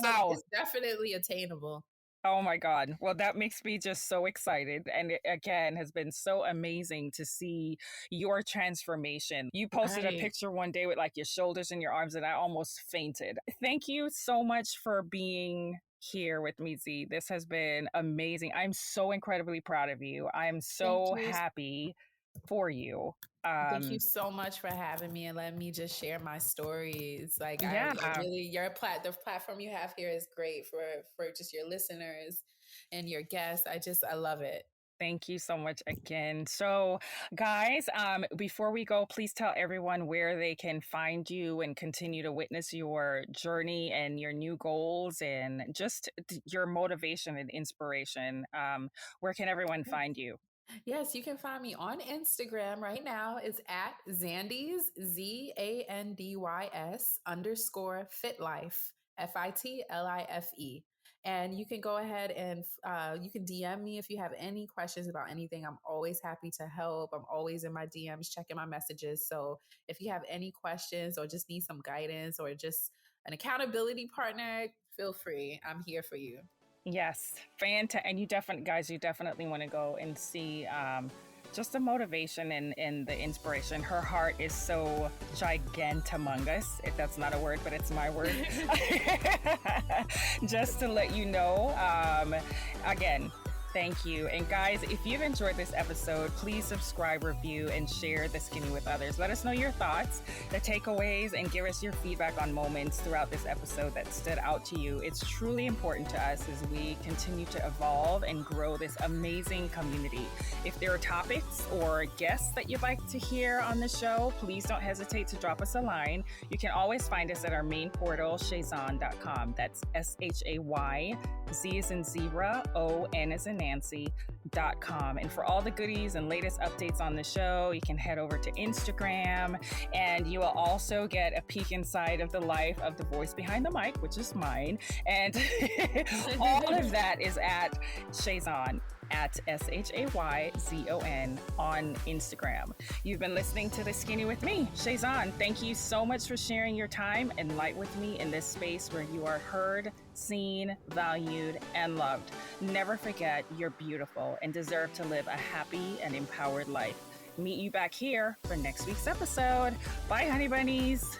So Wow. it's definitely attainable. Oh my God. Well, that makes me just so excited. And it, again, has been so amazing to see your transformation. You posted a Right. picture one day with like your shoulders and your arms, and I almost fainted. Thank you so much for being here with me, Z. This has been amazing. I'm so incredibly proud of you. I'm Thank so you. happy for you. Thank you Um, so much for having me and letting me just share my stories. Like I yeah. really the platform you have here is great for just your listeners and your guests. I love it. Thank you so much again. So, guys, before we go, please tell everyone where they can find you and continue to witness your journey and your new goals and just your motivation and inspiration. Where can everyone find you? Yes, you can find me on Instagram right now. It's at Zandys, ZANDYS underscore FitLife, FITLIFE. And you can go ahead and you can DM me if you have any questions about anything. I'm always happy to help. I'm always in my DMs checking my messages. So if you have any questions or just need some guidance or just an accountability partner, feel free. I'm here for you. Yes, fantastic. And you definitely, guys, you definitely want to go and see just the motivation and the inspiration. Her heart is so gigantumongous, if that's not a word, but it's my word. Just to let you know, again, thank you. And guys, if you've enjoyed this episode, please subscribe, review, and share The Skinny with others. Let us know your thoughts, the takeaways, and give us your feedback on moments throughout this episode that stood out to you. It's truly important to us as we continue to evolve and grow this amazing community. If there are topics or guests that you'd like to hear on the show, please don't hesitate to drop us a line. You can always find us at our main portal, shayzon.com. That's SHAY, Z as in zebra, O-N as in Nancy.com. And for all the goodies and latest updates on the show, you can head over to Instagram, and you will also get a peek inside of the life of the voice behind the mic, which is mine. And all of that is at Shayzon, at SHAYZON on Instagram. You've been listening to The Skinny with me, Shayzon. Thank you so much for sharing your time and light with me in this space where you are heard, seen, valued, and loved. Never forget you're beautiful and deserve to live a happy and empowered life. Meet you back here for next week's episode. Bye, honey bunnies.